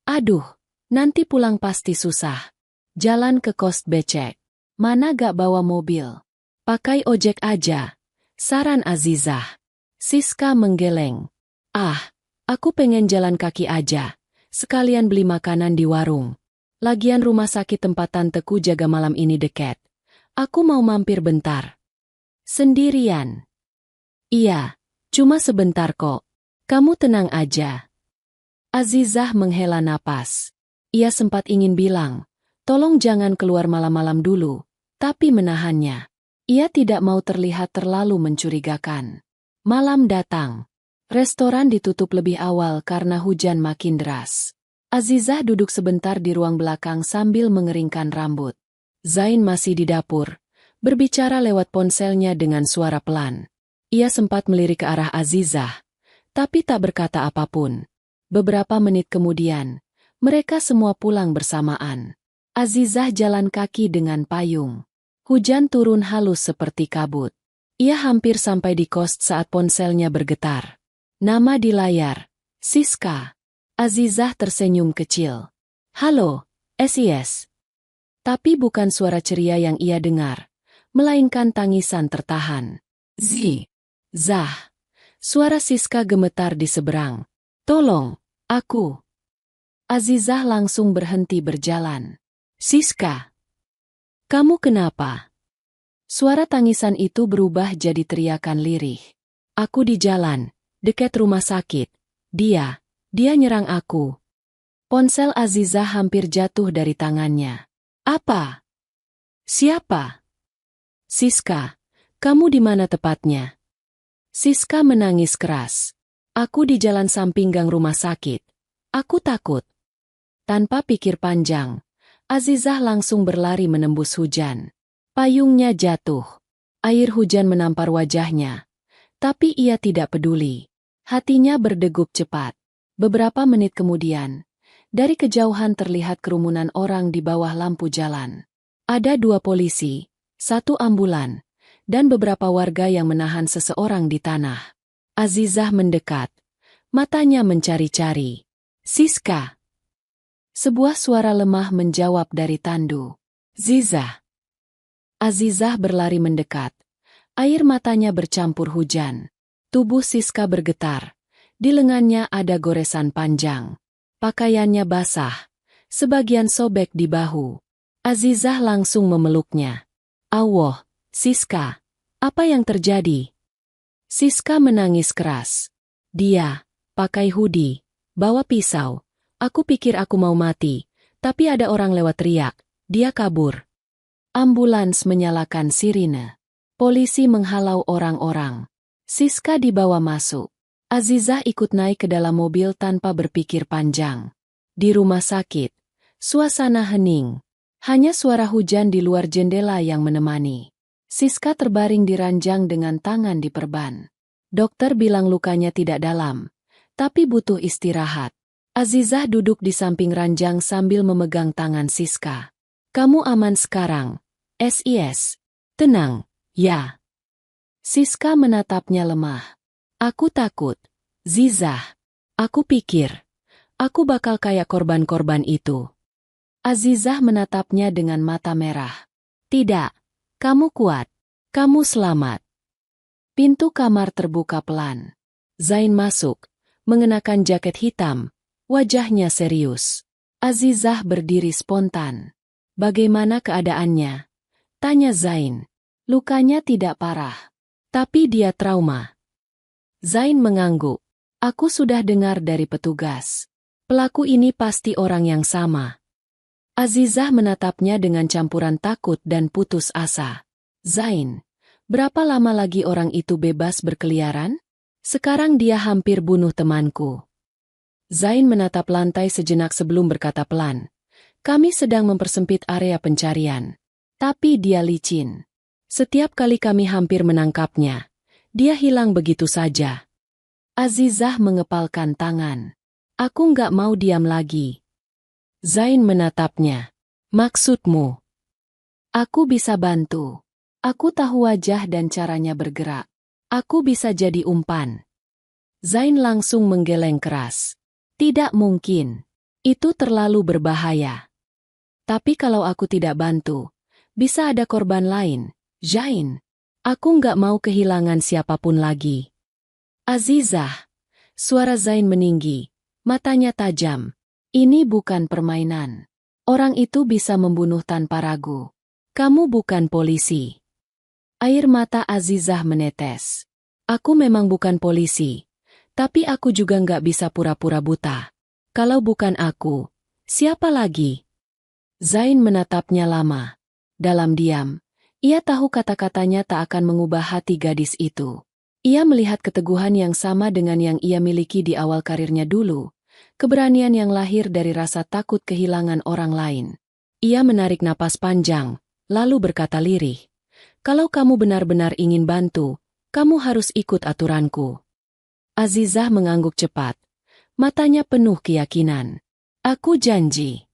Aduh, nanti pulang pasti susah. Jalan ke kos becek. Mana gak bawa mobil? Pakai ojek aja. Saran Azizah. Siska menggeleng. Ah, aku pengen jalan kaki aja. Sekalian beli makanan di warung. Lagian rumah sakit tempat tanteku jaga malam ini dekat. Aku mau mampir bentar. Sendirian? Iya. Cuma sebentar kok. Kamu tenang aja. Azizah menghela napas. Ia sempat ingin bilang, tolong jangan keluar malam-malam dulu, tapi menahannya. Ia tidak mau terlihat terlalu mencurigakan. Malam datang. Restoran ditutup lebih awal karena hujan makin deras. Azizah duduk sebentar di ruang belakang sambil mengeringkan rambut. Zain masih di dapur, berbicara lewat ponselnya dengan suara pelan. Ia sempat melirik ke arah Azizah, tapi tak berkata apapun. Beberapa menit kemudian, mereka semua pulang bersamaan. Azizah jalan kaki dengan payung. Hujan turun halus seperti kabut. Ia hampir sampai di kos saat ponselnya bergetar. Nama di layar, Siska. Azizah tersenyum kecil. Halo, SIS. Tapi bukan suara ceria yang ia dengar, melainkan tangisan tertahan. Zah. Suara Siska gemetar di seberang. Tolong, aku. Azizah langsung berhenti berjalan. Siska. Kamu kenapa? Suara tangisan itu berubah jadi teriakan lirih. Aku di jalan, dekat rumah sakit. Dia nyerang aku. Ponsel Azizah hampir jatuh dari tangannya. Apa? Siapa? Siska, kamu di mana tepatnya? Siska menangis keras. Aku di jalan samping gang rumah sakit. Aku takut. Tanpa pikir panjang, Azizah langsung berlari menembus hujan. Payungnya jatuh. Air hujan menampar wajahnya. Tapi ia tidak peduli. Hatinya berdegup cepat. Beberapa menit kemudian, dari kejauhan terlihat kerumunan orang di bawah lampu jalan. Ada 2 polisi, 1 ambulan, dan beberapa warga yang menahan seseorang di tanah. Azizah mendekat. Matanya mencari-cari. Siska. Sebuah suara lemah menjawab dari tandu. Zizah. Azizah berlari mendekat. Air matanya bercampur hujan. Tubuh Siska bergetar. Di lengannya ada goresan panjang. Pakaiannya basah. Sebagian sobek di bahu. Azizah langsung memeluknya. Allah, Siska. Apa yang terjadi? Siska menangis keras. Dia, pakai hoodie, bawa pisau. Aku pikir aku mau mati, tapi ada orang lewat teriak. Dia kabur. Ambulans menyalakan sirine. Polisi menghalau orang-orang. Siska dibawa masuk. Azizah ikut naik ke dalam mobil tanpa berpikir panjang. Di rumah sakit, suasana hening. Hanya suara hujan di luar jendela yang menemani. Siska terbaring di ranjang dengan tangan diperban. Dokter bilang lukanya tidak dalam, tapi butuh istirahat. Azizah duduk di samping ranjang sambil memegang tangan Siska. Kamu aman sekarang, SIS. Tenang, ya. Siska menatapnya lemah. Aku takut, Zizah. Aku pikir, aku bakal kayak korban-korban itu. Azizah menatapnya dengan mata merah. Tidak. Kamu kuat. Kamu selamat. Pintu kamar terbuka pelan. Zain masuk, mengenakan jaket hitam. Wajahnya serius. Azizah berdiri spontan. Bagaimana keadaannya? Tanya Zain. Lukanya tidak parah. Tapi dia trauma. Zain mengangguk. Aku sudah dengar dari petugas. Pelaku ini pasti orang yang sama. Azizah menatapnya dengan campuran takut dan putus asa. Zain, berapa lama lagi orang itu bebas berkeliaran? Sekarang dia hampir bunuh temanku. Zain menatap lantai sejenak sebelum berkata pelan. Kami sedang mempersempit area pencarian. Tapi dia licin. Setiap kali kami hampir menangkapnya, dia hilang begitu saja. Azizah mengepalkan tangan. Aku nggak mau diam lagi. Zain menatapnya. Maksudmu? Aku bisa bantu. Aku tahu wajah dan caranya bergerak. Aku bisa jadi umpan. Zain langsung menggeleng keras. Tidak mungkin. Itu terlalu berbahaya. Tapi kalau aku tidak bantu, bisa ada korban lain. Zain, aku nggak mau kehilangan siapapun lagi. Azizah. Suara Zain meninggi. Matanya tajam. Ini bukan permainan. Orang itu bisa membunuh tanpa ragu. Kamu bukan polisi. Air mata Azizah menetes. Aku memang bukan polisi, tapi aku juga nggak bisa pura-pura buta. Kalau bukan aku, siapa lagi? Zain menatapnya lama. Dalam diam, ia tahu kata-katanya tak akan mengubah hati gadis itu. Ia melihat keteguhan yang sama dengan yang ia miliki di awal karirnya dulu, keberanian yang lahir dari rasa takut kehilangan orang lain. Ia menarik napas panjang, lalu berkata lirih, "Kalau kamu benar-benar ingin bantu, kamu harus ikut aturanku." Azizah mengangguk cepat. Matanya penuh keyakinan. "Aku janji."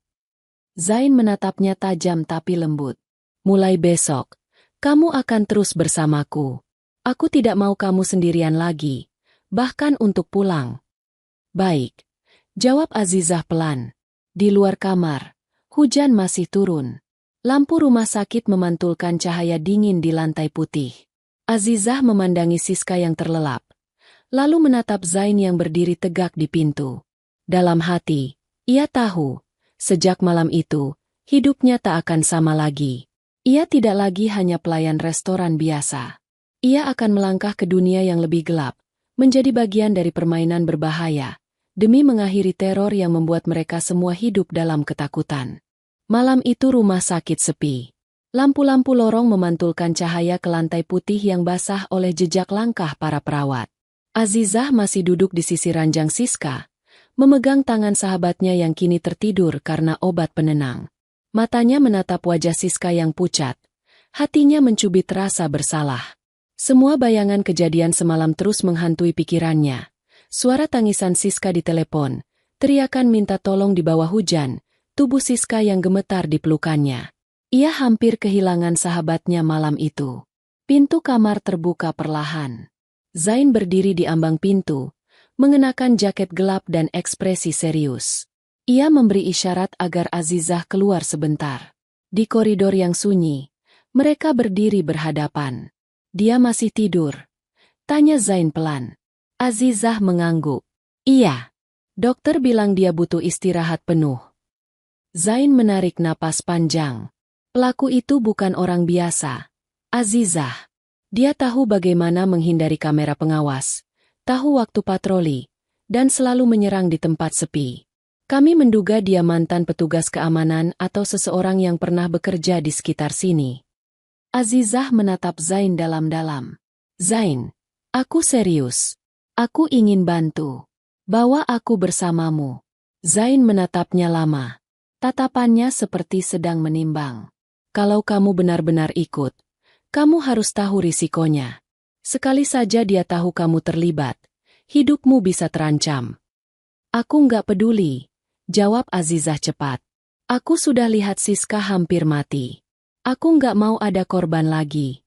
Zain menatapnya tajam tapi lembut. "Mulai besok, kamu akan terus bersamaku. Aku tidak mau kamu sendirian lagi, bahkan untuk pulang." "Baik," jawab Azizah pelan. Di luar kamar, hujan masih turun. Lampu rumah sakit memantulkan cahaya dingin di lantai putih. Azizah memandangi Siska yang terlelap, lalu menatap Zain yang berdiri tegak di pintu. Dalam hati, ia tahu, sejak malam itu, hidupnya tak akan sama lagi. Ia tidak lagi hanya pelayan restoran biasa. Ia akan melangkah ke dunia yang lebih gelap, menjadi bagian dari permainan berbahaya, demi mengakhiri teror yang membuat mereka semua hidup dalam ketakutan. Malam itu rumah sakit sepi. Lampu-lampu lorong memantulkan cahaya ke lantai putih yang basah oleh jejak langkah para perawat. Azizah masih duduk di sisi ranjang Siska, memegang tangan sahabatnya yang kini tertidur karena obat penenang. Matanya menatap wajah Siska yang pucat. Hatinya mencubit rasa bersalah. Semua bayangan kejadian semalam terus menghantui pikirannya. Suara tangisan Siska di telepon, teriakan minta tolong di bawah hujan, tubuh Siska yang gemetar di pelukannya. Ia hampir kehilangan sahabatnya malam itu. Pintu kamar terbuka perlahan. Zain berdiri di ambang pintu, mengenakan jaket gelap dan ekspresi serius. Ia memberi isyarat agar Azizah keluar sebentar. Di koridor yang sunyi, mereka berdiri berhadapan. "Dia masih tidur?" tanya Zain pelan. Azizah mengangguk. "Iya. Dokter bilang dia butuh istirahat penuh." Zain menarik napas panjang. Pelaku itu bukan orang biasa. Azizah. Dia tahu bagaimana menghindari kamera pengawas, tahu waktu patroli, dan selalu menyerang di tempat sepi. "Kami menduga dia mantan petugas keamanan atau seseorang yang pernah bekerja di sekitar sini." Azizah menatap Zain dalam-dalam. "Zain, aku serius. Aku ingin bantu. Bawa aku bersamamu." Zain menatapnya lama. Tatapannya seperti sedang menimbang. "Kalau kamu benar-benar ikut, kamu harus tahu risikonya. Sekali saja dia tahu kamu terlibat, hidupmu bisa terancam." "Aku nggak peduli," jawab Azizah cepat. "Aku sudah lihat Siska hampir mati. Aku nggak mau ada korban lagi."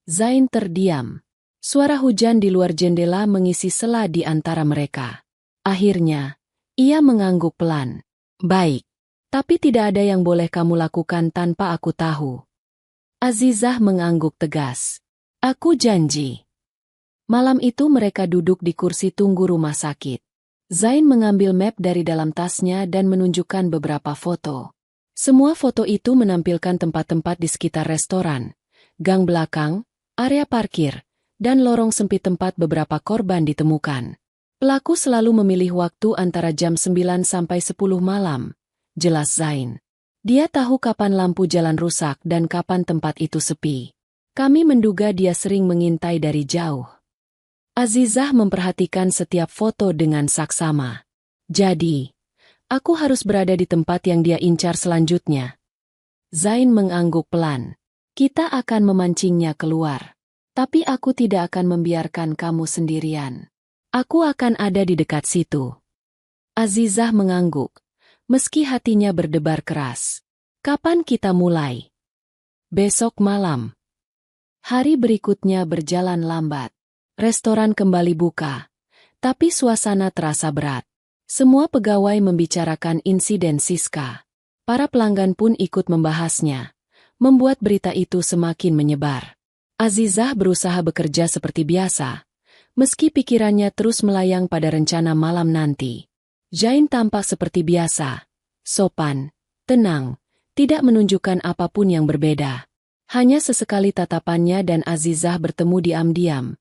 Zain terdiam. Suara hujan di luar jendela mengisi sela di antara mereka. Akhirnya, ia mengangguk pelan. "Baik. Tapi tidak ada yang boleh kamu lakukan tanpa aku tahu." Azizah mengangguk tegas. "Aku janji." Malam itu mereka duduk di kursi tunggu rumah sakit. Zain mengambil map dari dalam tasnya dan menunjukkan beberapa foto. Semua foto itu menampilkan tempat-tempat di sekitar restoran, gang belakang, area parkir, dan lorong sempit tempat beberapa korban ditemukan. Pelaku selalu memilih waktu antara jam 9 sampai 10 malam, jelas Zain. Dia tahu kapan lampu jalan rusak dan kapan tempat itu sepi. "Kami menduga dia sering mengintai dari jauh." Azizah memperhatikan setiap foto dengan saksama. "Jadi, aku harus berada di tempat yang dia incar selanjutnya." Zain mengangguk pelan. "Kita akan memancingnya keluar. Tapi aku tidak akan membiarkan kamu sendirian. Aku akan ada di dekat situ." Azizah mengangguk, meski hatinya berdebar keras. "Kapan kita mulai?" "Besok malam." Hari berikutnya berjalan lambat. Restoran kembali buka, tapi suasana terasa berat. Semua pegawai membicarakan insiden Siska. Para pelanggan pun ikut membahasnya, membuat berita itu semakin menyebar. Azizah berusaha bekerja seperti biasa, meski pikirannya terus melayang pada rencana malam nanti. Zain tampak seperti biasa, sopan, tenang, tidak menunjukkan apapun yang berbeda. Hanya sesekali tatapannya dan Azizah bertemu diam-diam,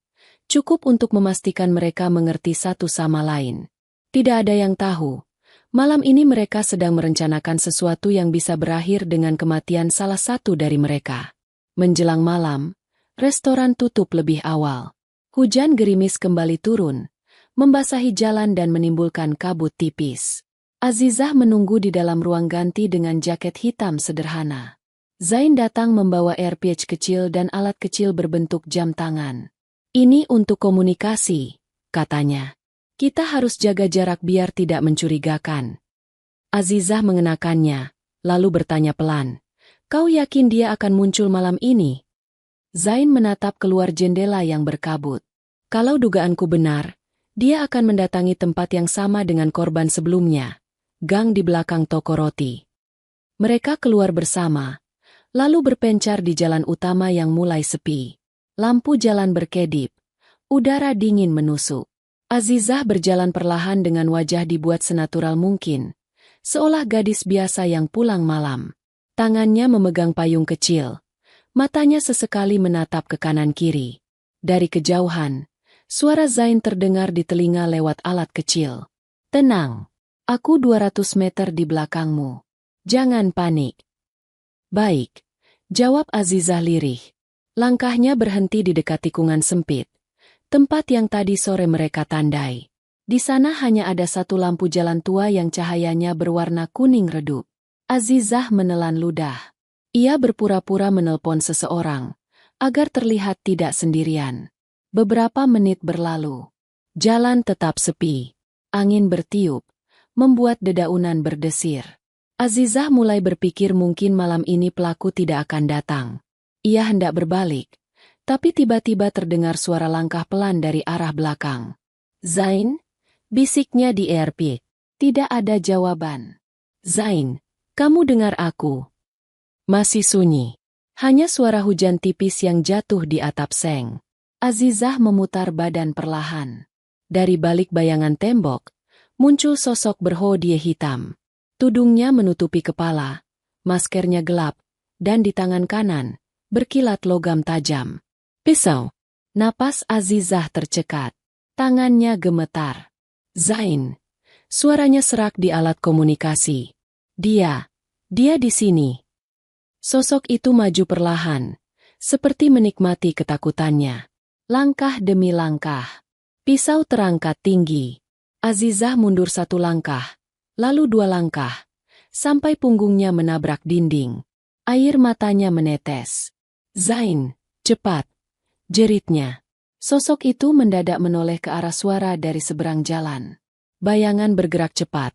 Cukup untuk memastikan mereka mengerti satu sama lain. Tidak ada yang tahu. Malam ini mereka sedang merencanakan sesuatu yang bisa berakhir dengan kematian salah satu dari mereka. Menjelang malam, restoran tutup lebih awal. Hujan gerimis kembali turun, membasahi jalan dan menimbulkan kabut tipis. Azizah menunggu di dalam ruang ganti dengan jaket hitam sederhana. Zain datang membawa AirPatch kecil dan alat kecil berbentuk jam tangan. Ini untuk komunikasi, katanya. Kita harus jaga jarak biar tidak mencurigakan. Azizah mengenakannya, lalu bertanya pelan. Kau yakin dia akan muncul malam ini? Zain menatap keluar jendela yang berkabut. Kalau dugaanku benar, dia akan mendatangi tempat yang sama dengan korban sebelumnya, gang di belakang toko roti. Mereka keluar bersama, lalu berpencar di jalan utama yang mulai sepi. Lampu jalan berkedip, udara dingin menusuk. Azizah berjalan perlahan dengan wajah dibuat senatural mungkin, seolah gadis biasa yang pulang malam. Tangannya memegang payung kecil, matanya sesekali menatap ke kanan kiri. Dari kejauhan, suara Zain terdengar di telinga lewat alat kecil. Tenang, aku 200 meter di belakangmu. Jangan panik. Baik, jawab Azizah lirih. Langkahnya berhenti di dekat tikungan sempit, tempat yang tadi sore mereka tandai. Di sana hanya ada satu lampu jalan tua yang cahayanya berwarna kuning redup. Azizah menelan ludah. Ia berpura-pura menelpon seseorang, agar terlihat tidak sendirian. Beberapa menit berlalu. Jalan tetap sepi. Angin bertiup, membuat dedaunan berdesir. Azizah mulai berpikir mungkin malam ini pelaku tidak akan datang. Ia hendak berbalik, tapi tiba-tiba terdengar suara langkah pelan dari arah belakang. Zain? Bisiknya di AirPatch. Tidak ada jawaban. Zain, kamu dengar aku? Masih sunyi. Hanya suara hujan tipis yang jatuh di atap seng. Azizah memutar badan perlahan. Dari balik bayangan tembok, muncul sosok berhodie hitam. Tudungnya menutupi kepala, maskernya gelap, dan di tangan kanan, berkilat logam tajam. Pisau. Napas Azizah tercekat. Tangannya gemetar. Zain. Suaranya serak di alat komunikasi. Dia di sini. Sosok itu maju perlahan, seperti menikmati ketakutannya. Langkah demi langkah. Pisau terangkat tinggi. Azizah mundur satu langkah, lalu dua langkah, sampai punggungnya menabrak dinding. Air matanya menetes. Zain, cepat, jeritnya. Sosok itu mendadak menoleh ke arah suara dari seberang jalan. Bayangan bergerak cepat.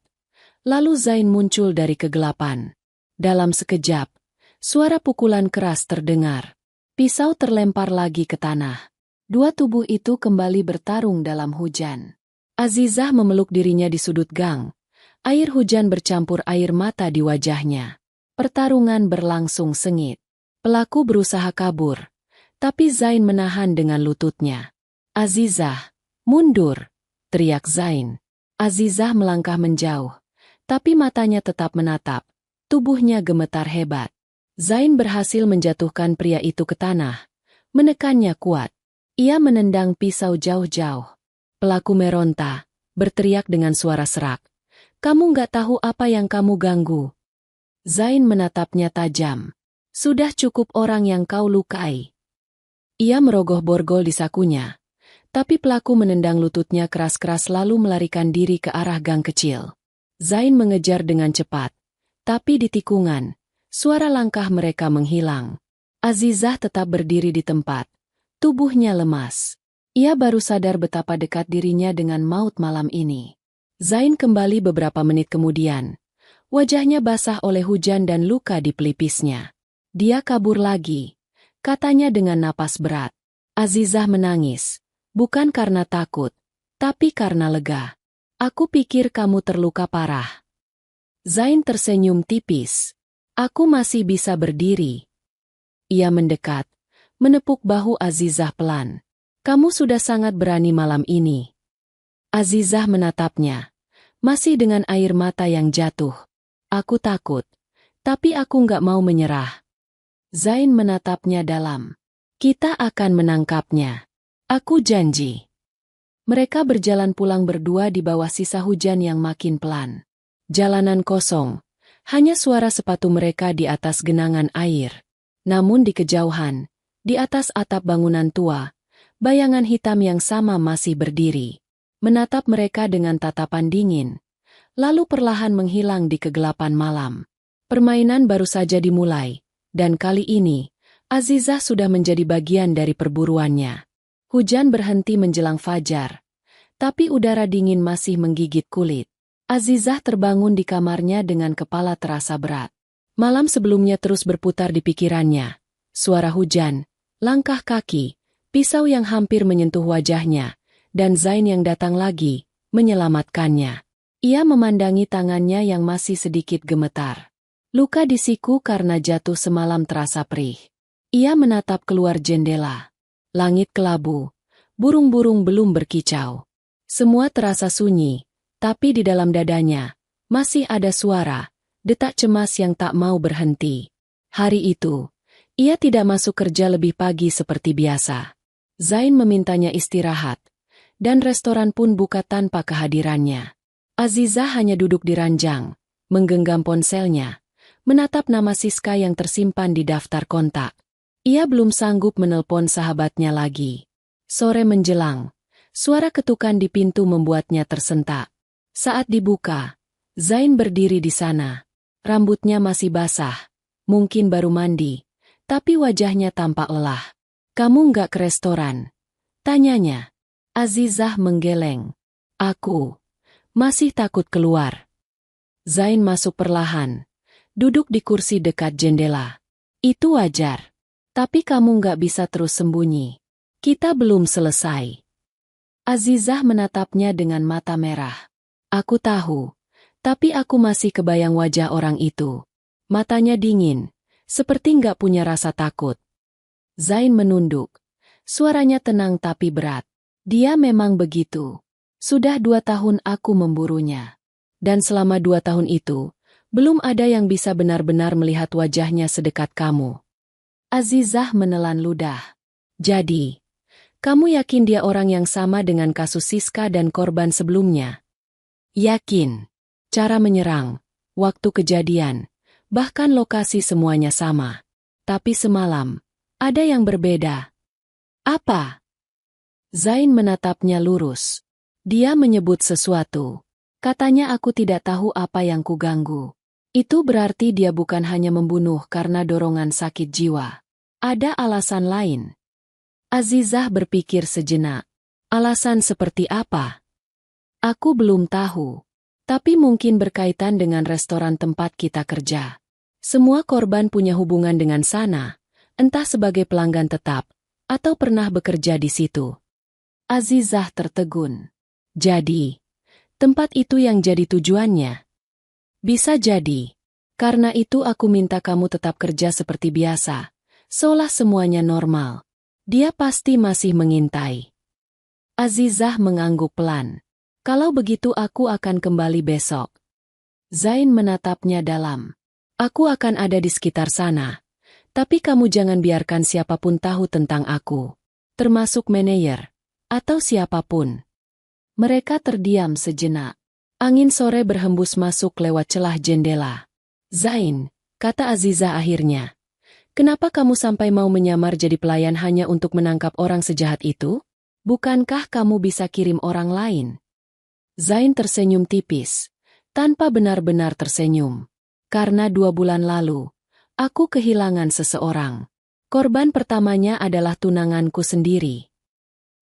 Lalu Zain muncul dari kegelapan. Dalam sekejap, suara pukulan keras terdengar. Pisau terlempar lagi ke tanah. Dua tubuh itu kembali bertarung dalam hujan. Azizah memeluk dirinya di sudut gang. Air hujan bercampur air mata di wajahnya. Pertarungan berlangsung sengit. Pelaku berusaha kabur, tapi Zain menahan dengan lututnya. Azizah, mundur, teriak Zain. Azizah melangkah menjauh, tapi matanya tetap menatap. Tubuhnya gemetar hebat. Zain berhasil menjatuhkan pria itu ke tanah, menekannya kuat. Ia menendang pisau jauh-jauh. Pelaku meronta, berteriak dengan suara serak. Kamu nggak tahu apa yang kamu ganggu. Zain menatapnya tajam. Sudah cukup orang yang kau lukai. Ia merogoh borgol di sakunya, tapi pelaku menendang lututnya keras-keras lalu melarikan diri ke arah gang kecil. Zain mengejar dengan cepat, tapi di tikungan, suara langkah mereka menghilang. Azizah tetap berdiri di tempat, tubuhnya lemas. Ia baru sadar betapa dekat dirinya dengan maut malam ini. Zain kembali beberapa menit kemudian. Wajahnya basah oleh hujan dan luka di pelipisnya. Dia kabur lagi, katanya dengan napas berat. Azizah menangis, bukan karena takut, tapi karena lega. Aku pikir kamu terluka parah. Zain tersenyum tipis. Aku masih bisa berdiri. Ia mendekat, menepuk bahu Azizah pelan. Kamu sudah sangat berani malam ini. Azizah menatapnya, masih dengan air mata yang jatuh. Aku takut, tapi aku nggak mau menyerah. Zain menatapnya dalam. Kita akan menangkapnya. Aku janji. Mereka berjalan pulang berdua di bawah sisa hujan yang makin pelan. Jalanan kosong, hanya suara sepatu mereka di atas genangan air. Namun di kejauhan, di atas atap bangunan tua, bayangan hitam yang sama masih berdiri, menatap mereka dengan tatapan dingin, lalu perlahan menghilang di kegelapan malam. Permainan baru saja dimulai, dan kali ini, Azizah sudah menjadi bagian dari perburuannya. Hujan berhenti menjelang fajar, tapi udara dingin masih menggigit kulit. Azizah terbangun di kamarnya dengan kepala terasa berat. Malam sebelumnya terus berputar di pikirannya. Suara hujan, langkah kaki, pisau yang hampir menyentuh wajahnya, dan Zain yang datang lagi, menyelamatkannya. Ia memandangi tangannya yang masih sedikit gemetar. Luka di siku karena jatuh semalam terasa perih. Ia menatap keluar jendela. Langit kelabu, burung-burung belum berkicau. Semua terasa sunyi, tapi di dalam dadanya, masih ada suara, detak cemas yang tak mau berhenti. Hari itu, ia tidak masuk kerja lebih pagi seperti biasa. Zain memintanya istirahat, dan restoran pun buka tanpa kehadirannya. Azizah hanya duduk di ranjang, menggenggam ponselnya, menatap nama Siska yang tersimpan di daftar kontak. Ia belum sanggup menelpon sahabatnya lagi. Sore menjelang, suara ketukan di pintu membuatnya tersentak. Saat dibuka, Zain berdiri di sana. Rambutnya masih basah, mungkin baru mandi, tapi wajahnya tampak lelah. "Kamu nggak ke restoran?" tanyanya. Azizah menggeleng. "Aku masih takut keluar." Zain masuk perlahan, duduk di kursi dekat jendela. "Itu wajar. Tapi kamu nggak bisa terus sembunyi. Kita belum selesai." Azizah menatapnya dengan mata merah. "Aku tahu, tapi aku masih kebayang wajah orang itu." Matanya dingin, seperti nggak punya rasa takut. Zain menunduk. Suaranya tenang tapi berat. "Dia memang begitu. Sudah 2 tahun aku memburunya. Dan selama 2 tahun itu, belum ada yang bisa benar-benar melihat wajahnya sedekat kamu." Azizah menelan ludah. "Jadi, kamu yakin dia orang yang sama dengan kasus Siska dan korban sebelumnya?" "Yakin. Cara menyerang, waktu kejadian, bahkan lokasi semuanya sama. Tapi semalam, ada yang berbeda." "Apa?" Zain menatapnya lurus. "Dia menyebut sesuatu. Katanya aku tidak tahu apa yang kuganggu. Itu berarti dia bukan hanya membunuh karena dorongan sakit jiwa. Ada alasan lain." Azizah berpikir sejenak. "Alasan seperti apa?" "Aku belum tahu. Tapi mungkin berkaitan dengan restoran tempat kita kerja. Semua korban punya hubungan dengan sana, entah sebagai pelanggan tetap, atau pernah bekerja di situ." Azizah tertegun. "Jadi, tempat itu yang jadi tujuannya?" "Bisa jadi. Karena itu aku minta kamu tetap kerja seperti biasa, seolah semuanya normal. Dia pasti masih mengintai." Azizah mengangguk pelan. "Kalau begitu aku akan kembali besok." Zain menatapnya dalam. "Aku akan ada di sekitar sana. Tapi kamu jangan biarkan siapapun tahu tentang aku. Termasuk manajer. Atau siapapun." Mereka terdiam sejenak. Angin sore berhembus masuk lewat celah jendela. "Zain," kata Azizah akhirnya. "Kenapa kamu sampai mau menyamar jadi pelayan hanya untuk menangkap orang sejahat itu? Bukankah kamu bisa kirim orang lain?" Zain tersenyum tipis, tanpa benar-benar tersenyum. "Karena 2 bulan lalu, aku kehilangan seseorang. Korban pertamanya adalah tunanganku sendiri."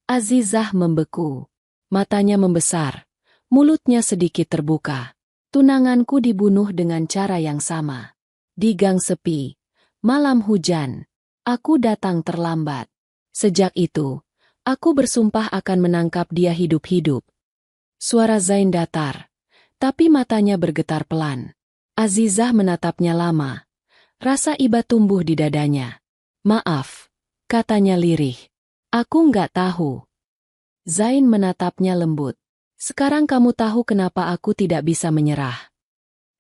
Azizah membeku. Matanya membesar, mulutnya sedikit terbuka. "Tunanganku dibunuh dengan cara yang sama. Di gang sepi. Malam hujan. Aku datang terlambat. Sejak itu, aku bersumpah akan menangkap dia hidup-hidup." Suara Zain datar, tapi matanya bergetar pelan. Azizah menatapnya lama. Rasa iba tumbuh di dadanya. "Maaf," katanya lirih. "Aku nggak tahu." Zain menatapnya lembut. "Sekarang kamu tahu kenapa aku tidak bisa menyerah."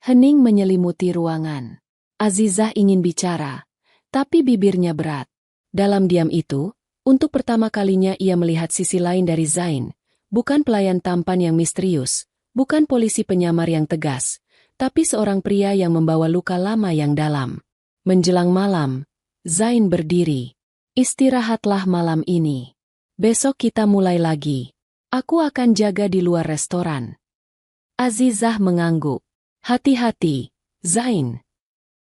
Hening menyelimuti ruangan. Azizah ingin bicara, tapi bibirnya berat. Dalam diam itu, Untuk pertama kalinya ia melihat sisi lain dari Zain, bukan pelayan tampan yang misterius, bukan polisi penyamar yang tegas, tapi seorang pria yang membawa luka lama yang dalam. Menjelang malam, Zain berdiri. Istirahatlah malam ini. Besok kita mulai lagi. Aku akan jaga di luar restoran. Azizah mengangguk. Hati-hati, Zain.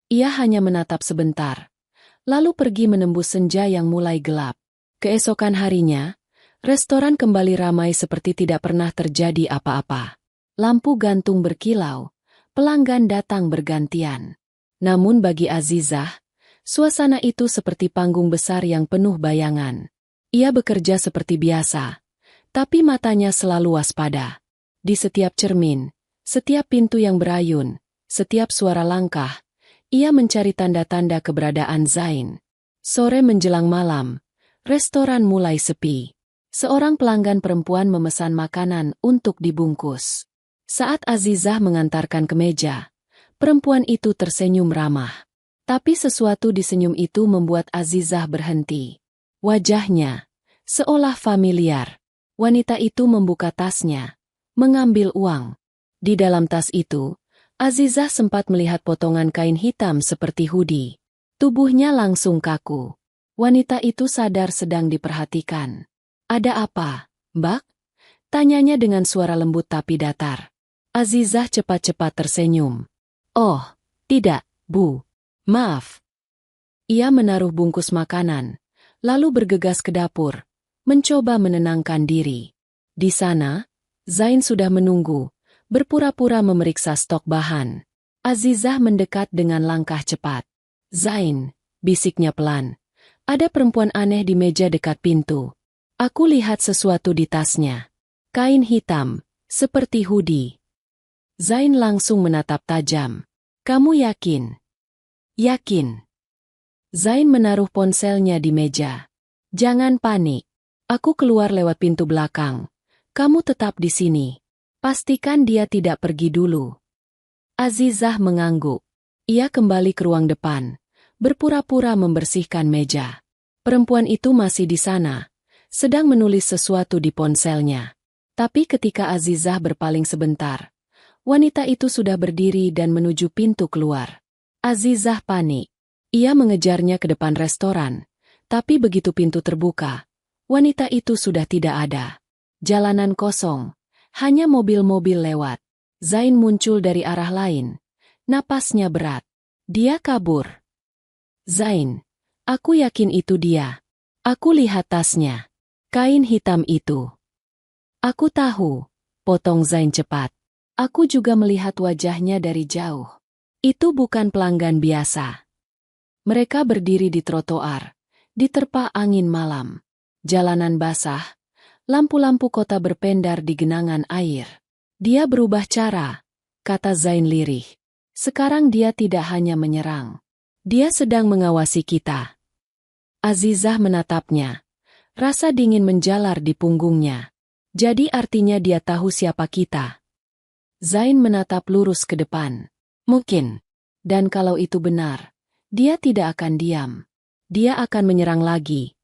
Ia hanya menatap sebentar, lalu pergi menembus senja yang mulai gelap. Keesokan harinya, restoran kembali ramai seperti tidak pernah terjadi apa-apa. Lampu gantung berkilau, pelanggan datang bergantian. Namun bagi Azizah, suasana itu seperti panggung besar yang penuh bayangan. Ia bekerja seperti biasa, tapi matanya selalu waspada. Di setiap cermin, setiap pintu yang berayun, setiap suara langkah, ia mencari tanda-tanda keberadaan Zain. Sore menjelang malam, restoran mulai sepi. Seorang pelanggan perempuan memesan makanan untuk dibungkus. Saat Azizah mengantarkan ke meja, perempuan itu tersenyum ramah. Tapi sesuatu di senyum itu membuat Azizah berhenti. Wajahnya seolah familiar. Wanita itu membuka tasnya, mengambil uang. Di dalam tas itu, Azizah sempat melihat potongan kain hitam seperti hoodie. Tubuhnya langsung kaku. Wanita itu sadar sedang diperhatikan. Ada apa, Mbak? Tanyanya dengan suara lembut tapi datar. Azizah cepat-cepat tersenyum. Oh, tidak, Bu. Maaf. Ia menaruh bungkus makanan, lalu bergegas ke dapur, mencoba menenangkan diri. Di sana, Zain sudah menunggu, berpura-pura memeriksa stok bahan. Azizah mendekat dengan langkah cepat. Zain, bisiknya pelan. Ada perempuan aneh di meja dekat pintu. Aku lihat sesuatu di tasnya. Kain hitam, seperti hoodie. Zain langsung menatap tajam. Kamu yakin? Yakin. Zain menaruh ponselnya di meja. Jangan panik. Aku keluar lewat pintu belakang. Kamu tetap di sini. Pastikan dia tidak pergi dulu. Azizah mengangguk. Ia kembali ke ruang depan, berpura-pura membersihkan meja. Perempuan itu masih di sana, sedang menulis sesuatu di ponselnya. Tapi ketika Azizah berpaling sebentar, wanita itu sudah berdiri dan menuju pintu keluar. Azizah panik. Ia mengejarnya ke depan restoran, tapi begitu pintu terbuka, wanita itu sudah tidak ada. Jalanan kosong, hanya mobil-mobil lewat. Zain muncul dari arah lain. Napasnya berat. Dia kabur. Zain, aku yakin itu dia. Aku lihat tasnya. Kain hitam itu. Aku tahu, potong Zain cepat. Aku juga melihat wajahnya dari jauh. Itu bukan pelanggan biasa. Mereka berdiri di trotoar, diterpa angin malam. Jalanan basah, lampu-lampu kota berpendar di genangan air. Dia berubah cara, kata Zain lirih. Sekarang dia tidak hanya menyerang. Dia sedang mengawasi kita. Azizah menatapnya. Rasa dingin menjalar di punggungnya. Jadi artinya dia tahu siapa kita. Zain menatap lurus ke depan. Mungkin. Dan kalau itu benar, dia tidak akan diam. Dia akan menyerang lagi.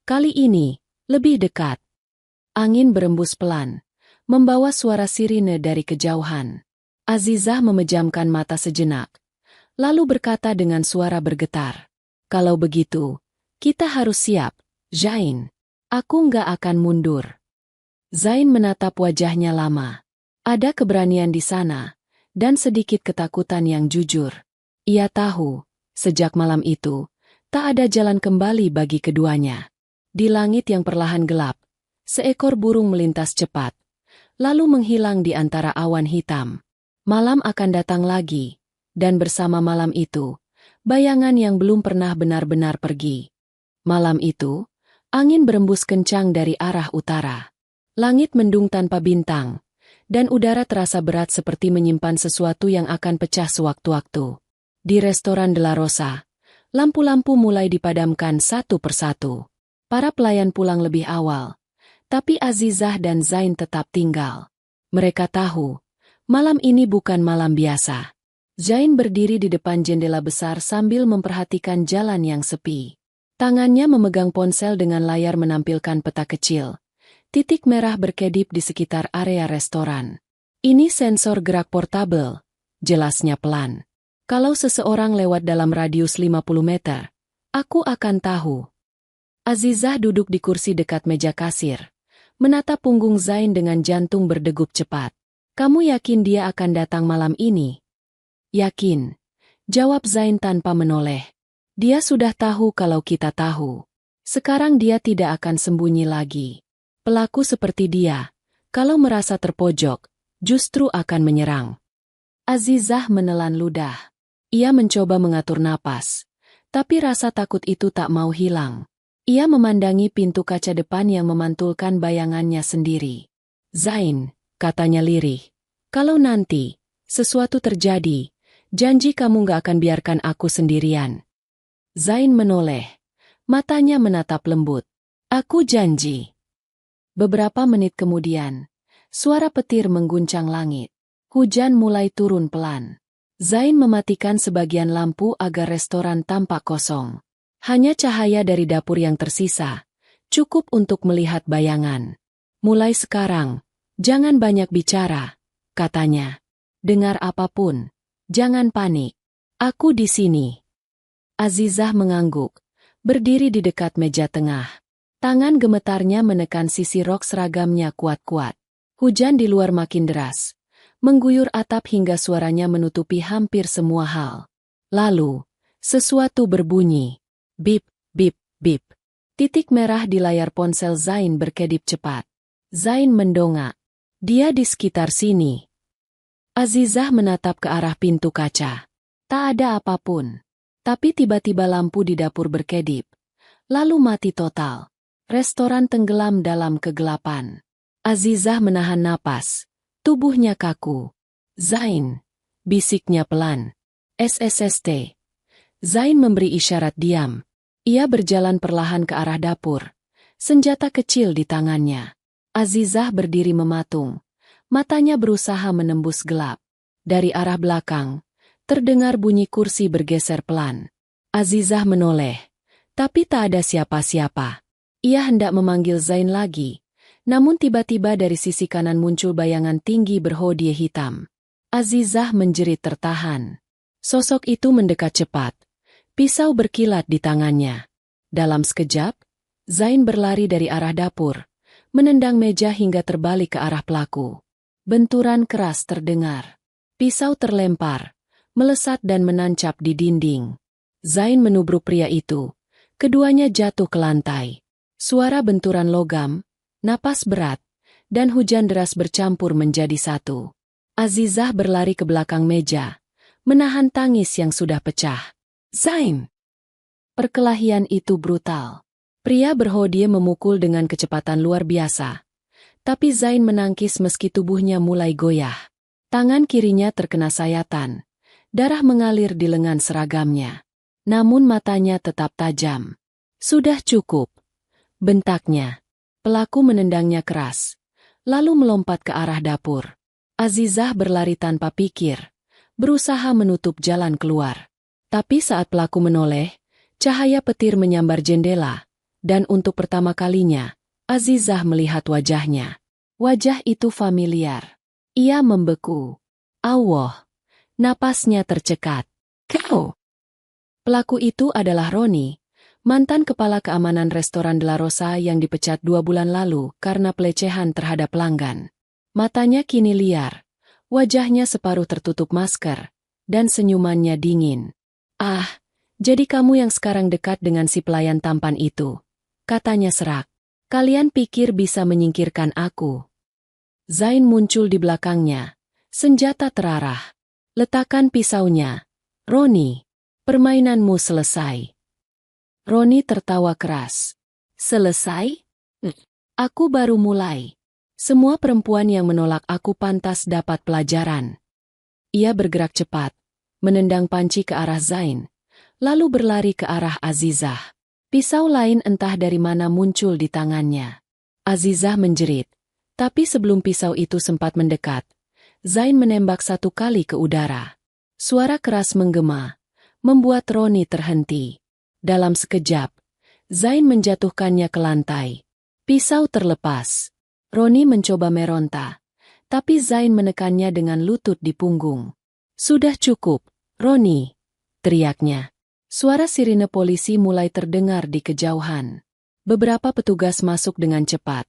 Kali ini, lebih dekat. Angin berembus pelan, membawa suara sirine dari kejauhan. Azizah memejamkan mata sejenak, lalu berkata dengan suara bergetar. Kalau begitu, kita harus siap, Zain. Aku nggak akan mundur. Zain menatap wajahnya lama. Ada keberanian di sana, dan sedikit ketakutan yang jujur. Ia tahu, sejak malam itu, tak ada jalan kembali bagi keduanya. Di langit yang perlahan gelap, seekor burung melintas cepat, lalu menghilang di antara awan hitam. Malam akan datang lagi, dan bersama malam itu, bayangan yang belum pernah benar-benar pergi. Malam itu, angin berembus kencang dari arah utara. Langit mendung tanpa bintang, dan udara terasa berat seperti menyimpan sesuatu yang akan pecah sewaktu-waktu. Di restoran De La Rosa, lampu-lampu mulai dipadamkan satu persatu. Para pelayan pulang lebih awal. Tapi Azizah dan Zain tetap tinggal. Mereka tahu, malam ini bukan malam biasa. Zain berdiri di depan jendela besar sambil memperhatikan jalan yang sepi. Tangannya memegang ponsel dengan layar menampilkan peta kecil. Titik merah berkedip di sekitar area restoran. Ini sensor gerak portabel, jelasnya pelan. Kalau seseorang lewat dalam radius 50 meter, aku akan tahu. Azizah duduk di kursi dekat meja kasir, menatap punggung Zain dengan jantung berdegup cepat. Kamu yakin dia akan datang malam ini? Yakin, jawab Zain tanpa menoleh. Dia sudah tahu kalau kita tahu. Sekarang dia tidak akan sembunyi lagi. Pelaku seperti dia, kalau merasa terpojok, justru akan menyerang. Azizah menelan ludah. Ia mencoba mengatur napas, tapi rasa takut itu tak mau hilang. Ia memandangi pintu kaca depan yang memantulkan bayangannya sendiri. Zain, katanya lirih, kalau nanti sesuatu terjadi, janji kamu gak akan biarkan aku sendirian. Zain menoleh, matanya menatap lembut. Aku janji. Beberapa menit kemudian, suara petir mengguncang langit. Hujan mulai turun pelan. Zain mematikan sebagian lampu agar restoran tampak kosong. Hanya cahaya dari dapur yang tersisa, cukup untuk melihat bayangan. Mulai sekarang, jangan banyak bicara, katanya. Dengar apapun, jangan panik. Aku di sini. Azizah mengangguk, berdiri di dekat meja tengah. Tangan gemetarnya menekan sisi rok seragamnya kuat-kuat. Hujan di luar makin deras, mengguyur atap hingga suaranya menutupi hampir semua hal. Lalu, sesuatu berbunyi. Bip, bip, bip. Titik merah di layar ponsel Zain berkedip cepat. Zain mendongak. Dia di sekitar sini. Azizah menatap ke arah pintu kaca. Tak ada apapun. Tapi tiba-tiba lampu di dapur berkedip. Lalu mati total. Restoran tenggelam dalam kegelapan. Azizah menahan napas. Tubuhnya kaku. Zain, bisiknya pelan. SSST. Zain memberi isyarat diam. Ia berjalan perlahan ke arah dapur. Senjata kecil di tangannya. Azizah berdiri mematung. Matanya berusaha menembus gelap. Dari arah belakang, terdengar bunyi kursi bergeser pelan. Azizah menoleh, tapi tak ada siapa-siapa. Ia hendak memanggil Zain lagi, namun tiba-tiba dari sisi kanan muncul bayangan tinggi berhodie hitam. Azizah menjerit tertahan. Sosok itu mendekat cepat. Pisau berkilat di tangannya. Dalam sekejap, Zain berlari dari arah dapur, menendang meja hingga terbalik ke arah pelaku. Benturan keras terdengar. Pisau terlempar, melesat dan menancap di dinding. Zain menubruk pria itu. Keduanya jatuh ke lantai. Suara benturan logam, napas berat, dan hujan deras bercampur menjadi satu. Azizah berlari ke belakang meja, menahan tangis yang sudah pecah. Zain! Perkelahian itu brutal. Pria berhodie memukul dengan kecepatan luar biasa. Tapi Zain menangkis meski tubuhnya mulai goyah. Tangan kirinya terkena sayatan. Darah mengalir di lengan seragamnya. Namun matanya tetap tajam. Sudah cukup, bentaknya. Pelaku menendangnya keras, lalu melompat ke arah dapur. Azizah berlari tanpa pikir, berusaha menutup jalan keluar. Tapi saat pelaku menoleh, cahaya petir menyambar jendela, dan untuk pertama kalinya, Azizah melihat wajahnya. Wajah itu familiar. Ia membeku. Allah! Napasnya tercekat. Kau! Pelaku itu adalah Roni, mantan kepala keamanan restoran De La Rosa yang dipecat 2 bulan lalu karena pelecehan terhadap pelanggan. Matanya kini liar, wajahnya separuh tertutup masker, dan senyumannya dingin. Ah, jadi kamu yang sekarang dekat dengan si pelayan tampan itu, katanya serak. Kalian pikir bisa menyingkirkan aku? Zain muncul di belakangnya, senjata terarah. Letakkan pisaunya. Roni, permainanmu selesai. Roni tertawa keras. Selesai? Aku baru mulai. Semua perempuan yang menolak aku pantas dapat pelajaran. Ia bergerak cepat, menendang panci ke arah Zain, lalu berlari ke arah Azizah. Pisau lain entah dari mana muncul di tangannya. Azizah menjerit, tapi sebelum pisau itu sempat mendekat, Zain menembak 1 kali ke udara. Suara keras menggema, membuat Roni terhenti. Dalam sekejap, Zain menjatuhkannya ke lantai. Pisau terlepas. Roni mencoba meronta, tapi Zain menekannya dengan lutut di punggung. "Sudah cukup, Roni," teriaknya. Suara sirine polisi mulai terdengar di kejauhan. Beberapa petugas masuk dengan cepat,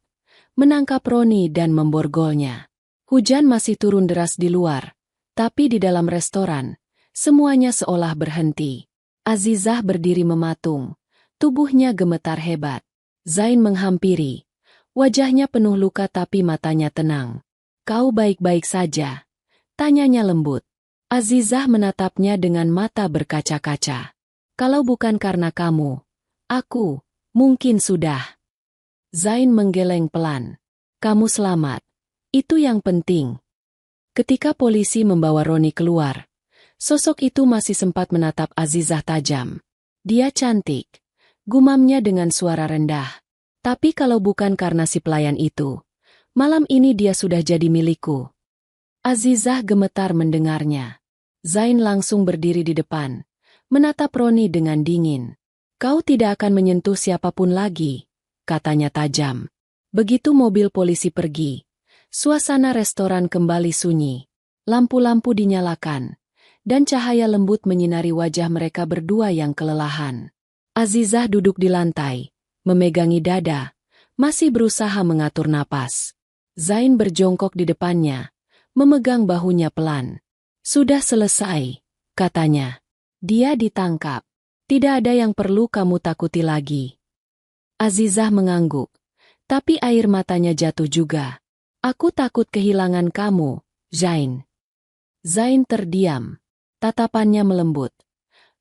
menangkap Roni dan memborgolnya. Hujan masih turun deras di luar, tapi di dalam restoran, semuanya seolah berhenti. Azizah berdiri mematung, tubuhnya gemetar hebat. Zain menghampiri. Wajahnya penuh luka tapi matanya tenang. "Kau baik-baik saja?" tanyanya lembut. Azizah menatapnya dengan mata berkaca-kaca. "Kalau bukan karena kamu, aku mungkin sudah." Zain menggeleng pelan. "Kamu selamat. Itu yang penting." Ketika polisi membawa Roni keluar, sosok itu masih sempat menatap Azizah tajam. "Dia cantik," gumamnya dengan suara rendah. "Tapi kalau bukan karena si pelayan itu, malam ini dia sudah jadi milikku." Azizah gemetar mendengarnya. Zain langsung berdiri di depan, menatap Roni dengan dingin. "Kau tidak akan menyentuh siapapun lagi," katanya tajam. Begitu mobil polisi pergi, suasana restoran kembali sunyi. Lampu-lampu dinyalakan, dan cahaya lembut menyinari wajah mereka berdua yang kelelahan. Azizah duduk di lantai, memegangi dada, masih berusaha mengatur napas. Zain berjongkok di depannya, memegang bahunya pelan. "Sudah selesai," katanya. "Dia ditangkap. Tidak ada yang perlu kamu takuti lagi." Azizah mengangguk, tapi air matanya jatuh juga. "Aku takut kehilangan kamu, Zain." Zain terdiam, tatapannya melembut.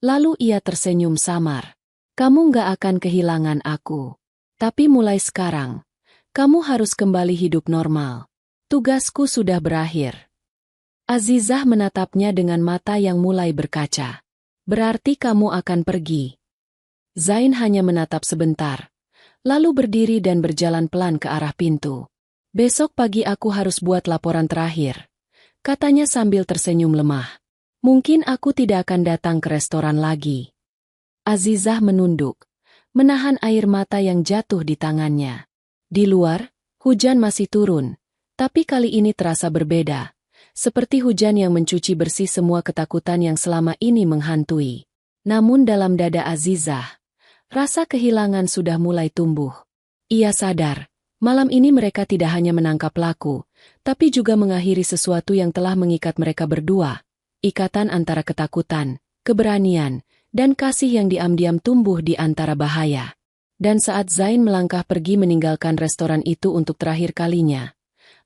Lalu ia tersenyum samar. "Kamu nggak akan kehilangan aku. Tapi mulai sekarang, kamu harus kembali hidup normal. Tugasku sudah berakhir." Azizah menatapnya dengan mata yang mulai berkaca. "Berarti kamu akan pergi?" Zain hanya menatap sebentar, lalu berdiri dan berjalan pelan ke arah pintu. "Besok pagi aku harus buat laporan terakhir," katanya sambil tersenyum lemah. "Mungkin aku tidak akan datang ke restoran lagi." Azizah menunduk, menahan air mata yang jatuh di tangannya. Di luar, hujan masih turun, tapi kali ini terasa berbeda. Seperti hujan yang mencuci bersih semua ketakutan yang selama ini menghantui. Namun dalam dada Azizah, rasa kehilangan sudah mulai tumbuh. Ia sadar, malam ini mereka tidak hanya menangkap pelaku, tapi juga mengakhiri sesuatu yang telah mengikat mereka berdua. Ikatan antara ketakutan, keberanian, dan kasih yang diam-diam tumbuh di antara bahaya. Dan saat Zain melangkah pergi meninggalkan restoran itu untuk terakhir kalinya,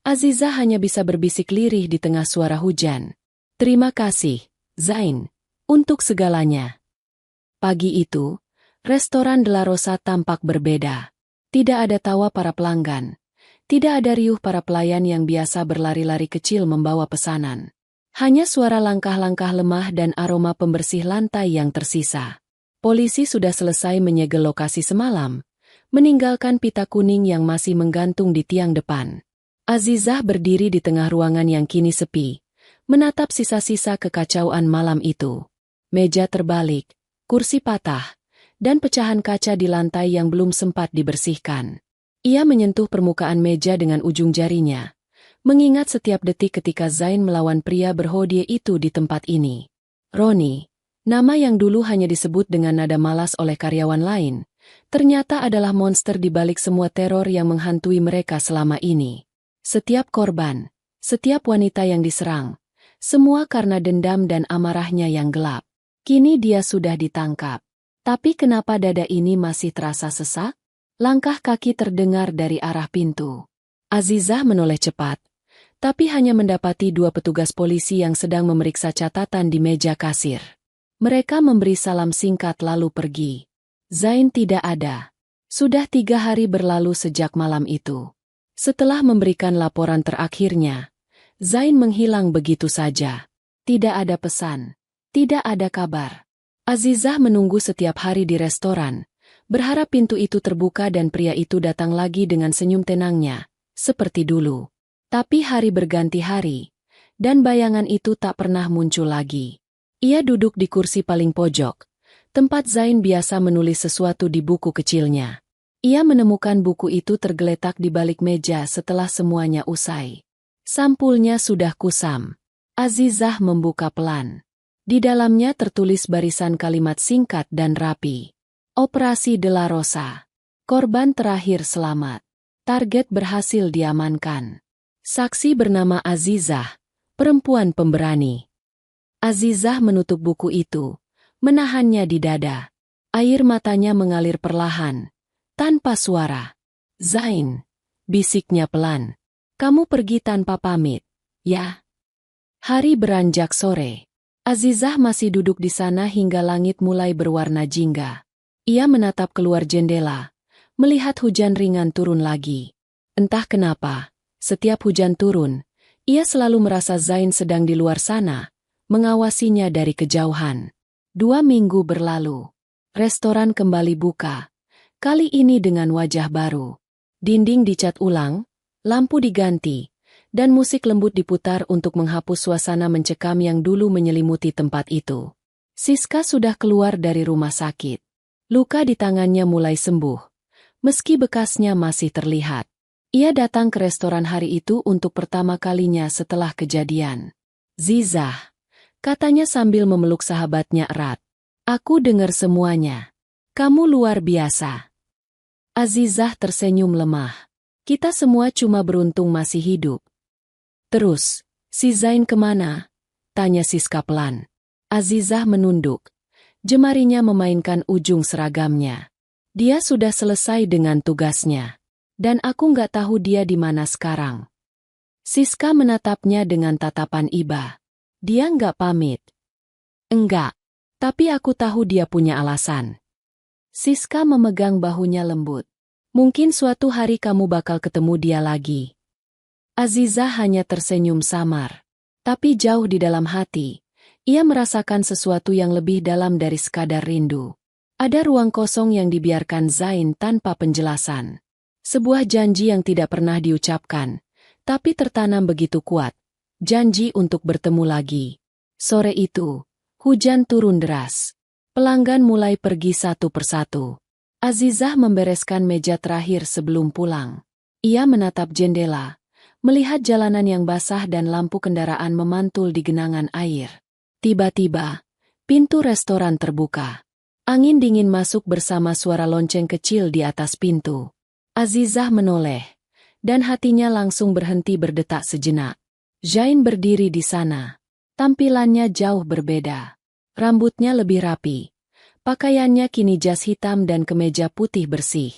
Azizah hanya bisa berbisik lirih di tengah suara hujan. "Terima kasih, Zain, untuk segalanya." Pagi itu, restoran De La Rosa tampak berbeda. Tidak ada tawa para pelanggan. Tidak ada riuh para pelayan yang biasa berlari-lari kecil membawa pesanan. Hanya suara langkah-langkah lemah dan aroma pembersih lantai yang tersisa. Polisi sudah selesai menyegel lokasi semalam, meninggalkan pita kuning yang masih menggantung di tiang depan. Azizah berdiri di tengah ruangan yang kini sepi, menatap sisa-sisa kekacauan malam itu. Meja terbalik, kursi patah, dan pecahan kaca di lantai yang belum sempat dibersihkan. Ia menyentuh permukaan meja dengan ujung jarinya, mengingat setiap detik ketika Zain melawan pria berhodie itu di tempat ini. Roni, nama yang dulu hanya disebut dengan nada malas oleh karyawan lain, ternyata adalah monster di balik semua teror yang menghantui mereka selama ini. Setiap korban, setiap wanita yang diserang, semua karena dendam dan amarahnya yang gelap. Kini dia sudah ditangkap. Tapi kenapa dada ini masih terasa sesak? Langkah kaki terdengar dari arah pintu. Azizah menoleh cepat, tapi hanya mendapati dua petugas polisi yang sedang memeriksa catatan di meja kasir. Mereka memberi salam singkat lalu pergi. Zain tidak ada. Sudah 3 hari berlalu sejak malam itu. Setelah memberikan laporan terakhirnya, Zain menghilang begitu saja. Tidak ada pesan, tidak ada kabar. Azizah menunggu setiap hari di restoran, berharap pintu itu terbuka dan pria itu datang lagi dengan senyum tenangnya, seperti dulu. Tapi hari berganti hari, dan bayangan itu tak pernah muncul lagi. Ia duduk di kursi paling pojok, tempat Zain biasa menulis sesuatu di buku kecilnya. Ia menemukan buku itu tergeletak di balik meja setelah semuanya usai. Sampulnya sudah kusam. Azizah membuka pelan. Di dalamnya tertulis barisan kalimat singkat dan rapi. Operasi De La Rosa. Korban terakhir selamat. Target berhasil diamankan. Saksi bernama Azizah, perempuan pemberani. Azizah menutup buku itu, menahannya di dada. Air matanya mengalir perlahan, tanpa suara. Zain, bisiknya pelan. Kamu pergi tanpa pamit, ya? Hari beranjak sore. Azizah masih duduk di sana hingga langit mulai berwarna jingga. Ia menatap keluar jendela, melihat hujan ringan turun lagi. Entah kenapa, setiap hujan turun, ia selalu merasa Zain sedang di luar sana, mengawasinya dari kejauhan. 2 minggu berlalu. Restoran kembali buka. Kali ini dengan wajah baru. Dinding dicat ulang, lampu diganti, dan musik lembut diputar untuk menghapus suasana mencekam yang dulu menyelimuti tempat itu. Siska sudah keluar dari rumah sakit. Luka di tangannya mulai sembuh, meski bekasnya masih terlihat. Ia datang ke restoran hari itu untuk pertama kalinya setelah kejadian. Zizah, katanya sambil memeluk sahabatnya erat. Aku dengar semuanya. Kamu luar biasa. Azizah tersenyum lemah. Kita semua cuma beruntung masih hidup. Terus, si Zain kemana? Tanya Siska pelan. Azizah menunduk. Jemarinya memainkan ujung seragamnya. Dia sudah selesai dengan tugasnya. Dan aku nggak tahu dia di mana sekarang. Siska menatapnya dengan tatapan iba. Dia nggak pamit. Enggak. Tapi aku tahu dia punya alasan. Siska memegang bahunya lembut. Mungkin suatu hari kamu bakal ketemu dia lagi. Azizah hanya tersenyum samar. Tapi jauh di dalam hati, ia merasakan sesuatu yang lebih dalam dari sekadar rindu. Ada ruang kosong yang dibiarkan Zain tanpa penjelasan. Sebuah janji yang tidak pernah diucapkan, tapi tertanam begitu kuat. Janji untuk bertemu lagi. Sore itu, hujan turun deras. Pelanggan mulai pergi satu persatu. Azizah membereskan meja terakhir sebelum pulang. Ia menatap jendela, melihat jalanan yang basah dan lampu kendaraan memantul di genangan air. Tiba-tiba, pintu restoran terbuka. Angin dingin masuk bersama suara lonceng kecil di atas pintu. Azizah menoleh, dan hatinya langsung berhenti berdetak sejenak. Zain berdiri di sana. Tampilannya jauh berbeda. Rambutnya lebih rapi. Pakaiannya kini jas hitam dan kemeja putih bersih.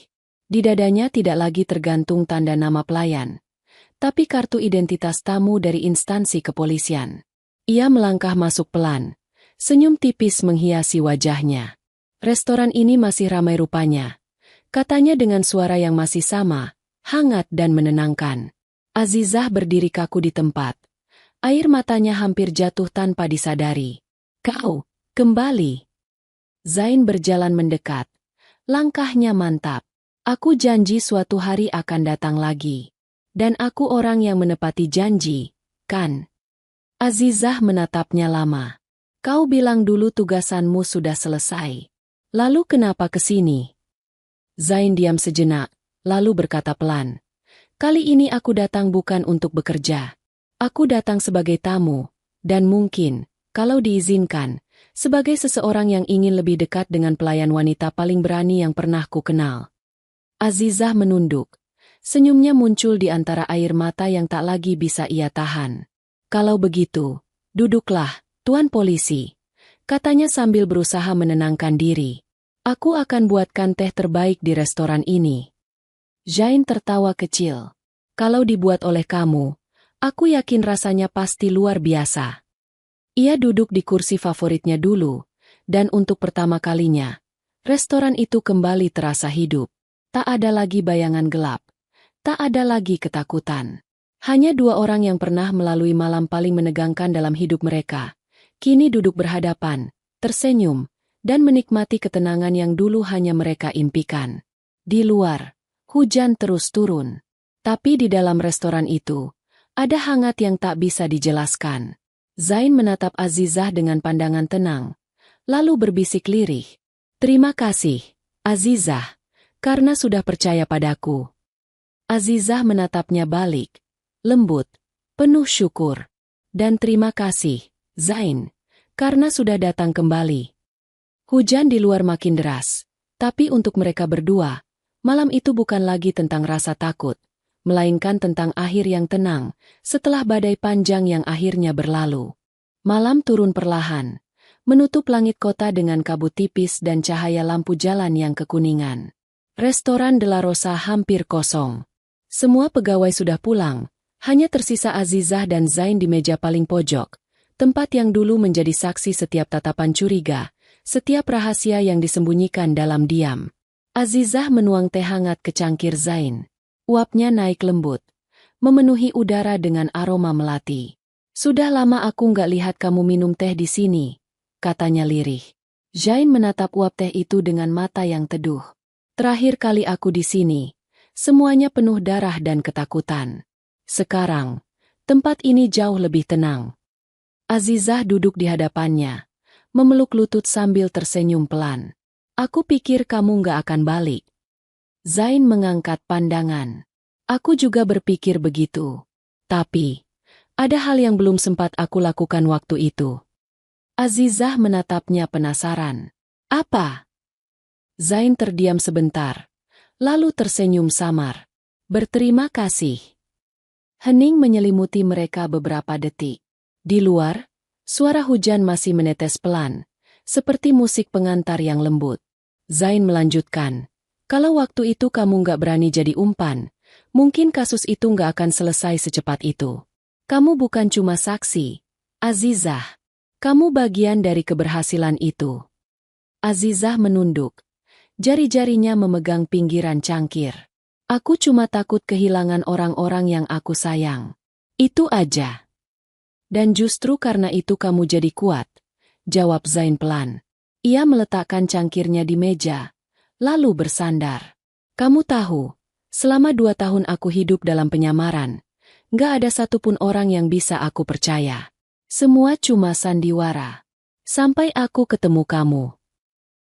Di dadanya tidak lagi tergantung tanda nama pelayan, tapi kartu identitas tamu dari instansi kepolisian. Ia melangkah masuk pelan. Senyum tipis menghiasi wajahnya. Restoran ini masih ramai rupanya. Katanya dengan suara yang masih sama, hangat dan menenangkan. Azizah berdiri kaku di tempat. Air matanya hampir jatuh tanpa disadari. Kau, kembali. Zain berjalan mendekat. Langkahnya mantap. Aku janji suatu hari akan datang lagi. Dan aku orang yang menepati janji, kan? Azizah menatapnya lama. Kau bilang dulu tugasanmu sudah selesai. Lalu kenapa kesini? Zain diam sejenak, lalu berkata pelan. Kali ini aku datang bukan untuk bekerja. Aku datang sebagai tamu, dan mungkin, kalau diizinkan, sebagai seseorang yang ingin lebih dekat dengan pelayan wanita paling berani yang pernah ku kenal. Azizah menunduk. Senyumnya muncul di antara air mata yang tak lagi bisa ia tahan. Kalau begitu, duduklah, Tuan Polisi, katanya sambil berusaha menenangkan diri. Aku akan buatkan teh terbaik di restoran ini. Zain tertawa kecil. Kalau dibuat oleh kamu, aku yakin rasanya pasti luar biasa. Ia duduk di kursi favoritnya dulu, dan untuk pertama kalinya, restoran itu kembali terasa hidup. Tak ada lagi bayangan gelap. Tak ada lagi ketakutan. Hanya 2 orang yang pernah melalui malam paling menegangkan dalam hidup mereka. Kini duduk berhadapan, tersenyum, dan menikmati ketenangan yang dulu hanya mereka impikan. Di luar, hujan terus turun. Tapi di dalam restoran itu, ada hangat yang tak bisa dijelaskan. Zain menatap Azizah dengan pandangan tenang, lalu berbisik lirih. Terima kasih, Azizah, karena sudah percaya padaku. Azizah menatapnya balik, lembut, penuh syukur. Dan terima kasih, Zain, karena sudah datang kembali. Hujan di luar makin deras, tapi untuk mereka berdua, malam itu bukan lagi tentang rasa takut, melainkan tentang akhir yang tenang, setelah badai panjang yang akhirnya berlalu. Malam turun perlahan, menutup langit kota dengan kabut tipis dan cahaya lampu jalan yang kekuningan. Restoran De La Rosa hampir kosong. Semua pegawai sudah pulang, hanya tersisa Azizah dan Zain di meja paling pojok, tempat yang dulu menjadi saksi setiap tatapan curiga, setiap rahasia yang disembunyikan dalam diam. Azizah menuang teh hangat ke cangkir Zain. Uapnya naik lembut, memenuhi udara dengan aroma melati. Sudah lama aku nggak lihat kamu minum teh di sini, katanya lirih. Zain menatap uap teh itu dengan mata yang teduh. Terakhir kali aku di sini, semuanya penuh darah dan ketakutan. Sekarang, tempat ini jauh lebih tenang. Azizah duduk di hadapannya, memeluk lutut sambil tersenyum pelan. Aku pikir kamu nggak akan balik. Zain mengangkat pandangan. Aku juga berpikir begitu. Tapi, ada hal yang belum sempat aku lakukan waktu itu. Azizah menatapnya penasaran. Apa? Zain terdiam sebentar, lalu tersenyum samar. Berterima kasih. Hening menyelimuti mereka beberapa detik. Di luar, suara hujan masih menetes pelan, seperti musik pengantar yang lembut. Zain melanjutkan. Kalau waktu itu kamu nggak berani jadi umpan, mungkin kasus itu nggak akan selesai secepat itu. Kamu bukan cuma saksi, Azizah. Kamu bagian dari keberhasilan itu. Azizah menunduk. Jari-jarinya memegang pinggiran cangkir. Aku cuma takut kehilangan orang-orang yang aku sayang. Itu aja. Dan justru karena itu kamu jadi kuat, jawab Zain pelan. Ia meletakkan cangkirnya di meja, lalu bersandar. Kamu tahu, selama 2 tahun aku hidup dalam penyamaran, gak ada satupun orang yang bisa aku percaya. Semua cuma sandiwara. Sampai aku ketemu kamu.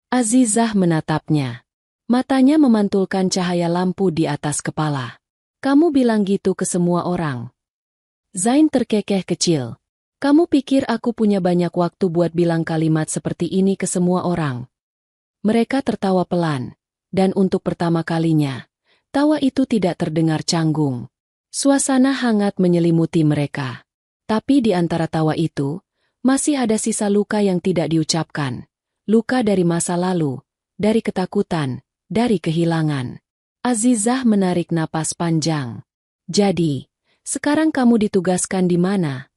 Azizah menatapnya. Matanya memantulkan cahaya lampu di atas kepala. Kamu bilang gitu ke semua orang. Zain terkekeh kecil. Kamu pikir aku punya banyak waktu buat bilang kalimat seperti ini ke semua orang? Mereka tertawa pelan, dan untuk pertama kalinya, tawa itu tidak terdengar canggung. Suasana hangat menyelimuti mereka. Tapi di antara tawa itu, masih ada sisa luka yang tidak diucapkan. Luka dari masa lalu, dari ketakutan, dari kehilangan. Azizah menarik napas panjang. Jadi, sekarang kamu ditugaskan di mana?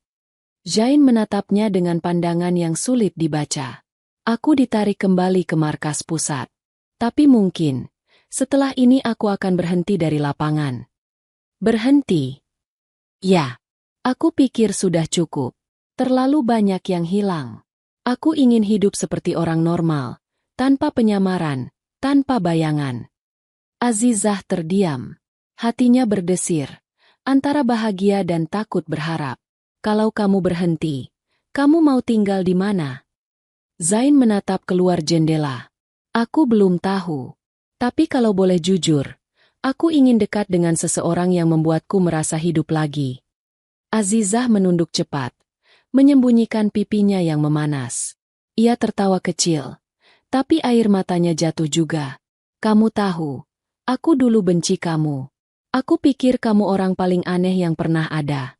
Zain menatapnya dengan pandangan yang sulit dibaca. Aku ditarik kembali ke markas pusat. Tapi mungkin, setelah ini aku akan berhenti dari lapangan. Berhenti? Ya, aku pikir sudah cukup. Terlalu banyak yang hilang. Aku ingin hidup seperti orang normal, tanpa penyamaran, tanpa bayangan. Azizah terdiam. Hatinya berdesir, antara bahagia dan takut berharap. Kalau kamu berhenti, kamu mau tinggal di mana? Zain menatap keluar jendela. Aku belum tahu. Tapi kalau boleh jujur, aku ingin dekat dengan seseorang yang membuatku merasa hidup lagi. Azizah menunduk cepat, menyembunyikan pipinya yang memanas. Ia tertawa kecil, tapi air matanya jatuh juga. Kamu tahu, aku dulu benci kamu. Aku pikir kamu orang paling aneh yang pernah ada.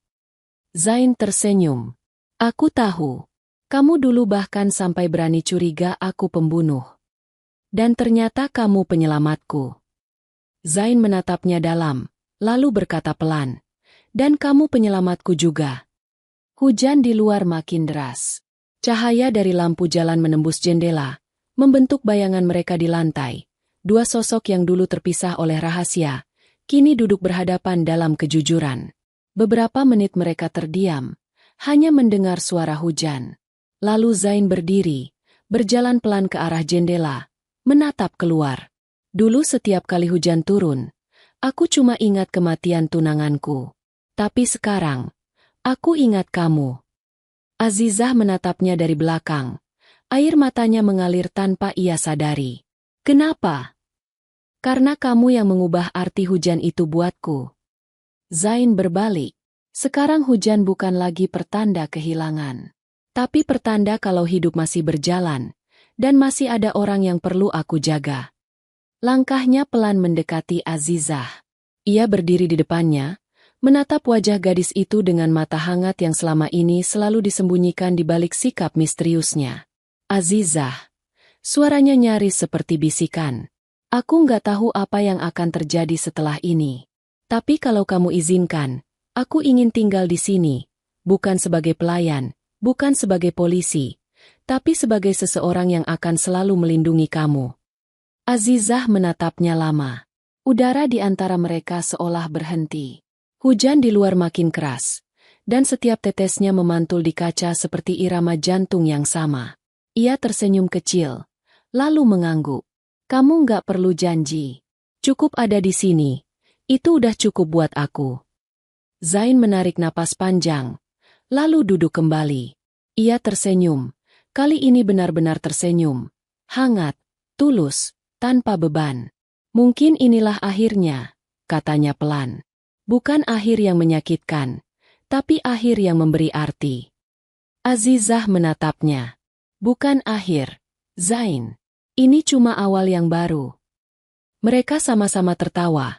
Zain tersenyum. Aku tahu. Kamu dulu bahkan sampai berani curiga aku pembunuh. Dan ternyata kamu penyelamatku. Zain menatapnya dalam, lalu berkata pelan. Dan kamu penyelamatku juga. Hujan di luar makin deras. Cahaya dari lampu jalan menembus jendela, membentuk bayangan mereka di lantai. 2 sosok yang dulu terpisah oleh rahasia, kini duduk berhadapan dalam kejujuran. Beberapa menit mereka terdiam, hanya mendengar suara hujan. Lalu Zain berdiri, berjalan pelan ke arah jendela, menatap keluar. Dulu setiap kali hujan turun, aku cuma ingat kematian tunanganku. Tapi sekarang, aku ingat kamu. Azizah menatapnya dari belakang, Air matanya mengalir tanpa ia sadari. Kenapa? Karena kamu yang mengubah arti hujan itu buatku. Zain berbalik. Sekarang hujan bukan lagi pertanda kehilangan. Tapi pertanda kalau hidup masih berjalan, dan masih ada orang yang perlu aku jaga. Langkahnya pelan mendekati Azizah. Ia berdiri di depannya, menatap wajah gadis itu dengan mata hangat yang selama ini selalu disembunyikan di balik sikap misteriusnya. Azizah. Suaranya nyaris seperti bisikan. Aku nggak tahu apa yang akan terjadi setelah ini. Tapi kalau kamu izinkan, aku ingin tinggal di sini. Bukan sebagai pelayan, bukan sebagai polisi, tapi sebagai seseorang yang akan selalu melindungi kamu. Azizah menatapnya lama. Udara di antara mereka seolah berhenti. Hujan di luar makin keras, dan setiap tetesnya memantul di kaca seperti irama jantung yang sama. Ia tersenyum kecil, lalu mengangguk. Kamu nggak perlu janji. Cukup ada di sini. Itu udah cukup buat aku. Zain menarik napas panjang, lalu duduk kembali. Ia tersenyum. Kali ini benar-benar tersenyum. Hangat, tulus, tanpa beban. Mungkin inilah akhirnya, katanya pelan. Bukan akhir yang menyakitkan, tapi akhir yang memberi arti. Azizah menatapnya. Bukan akhir, Zain. Ini cuma awal yang baru. Mereka sama-sama tertawa.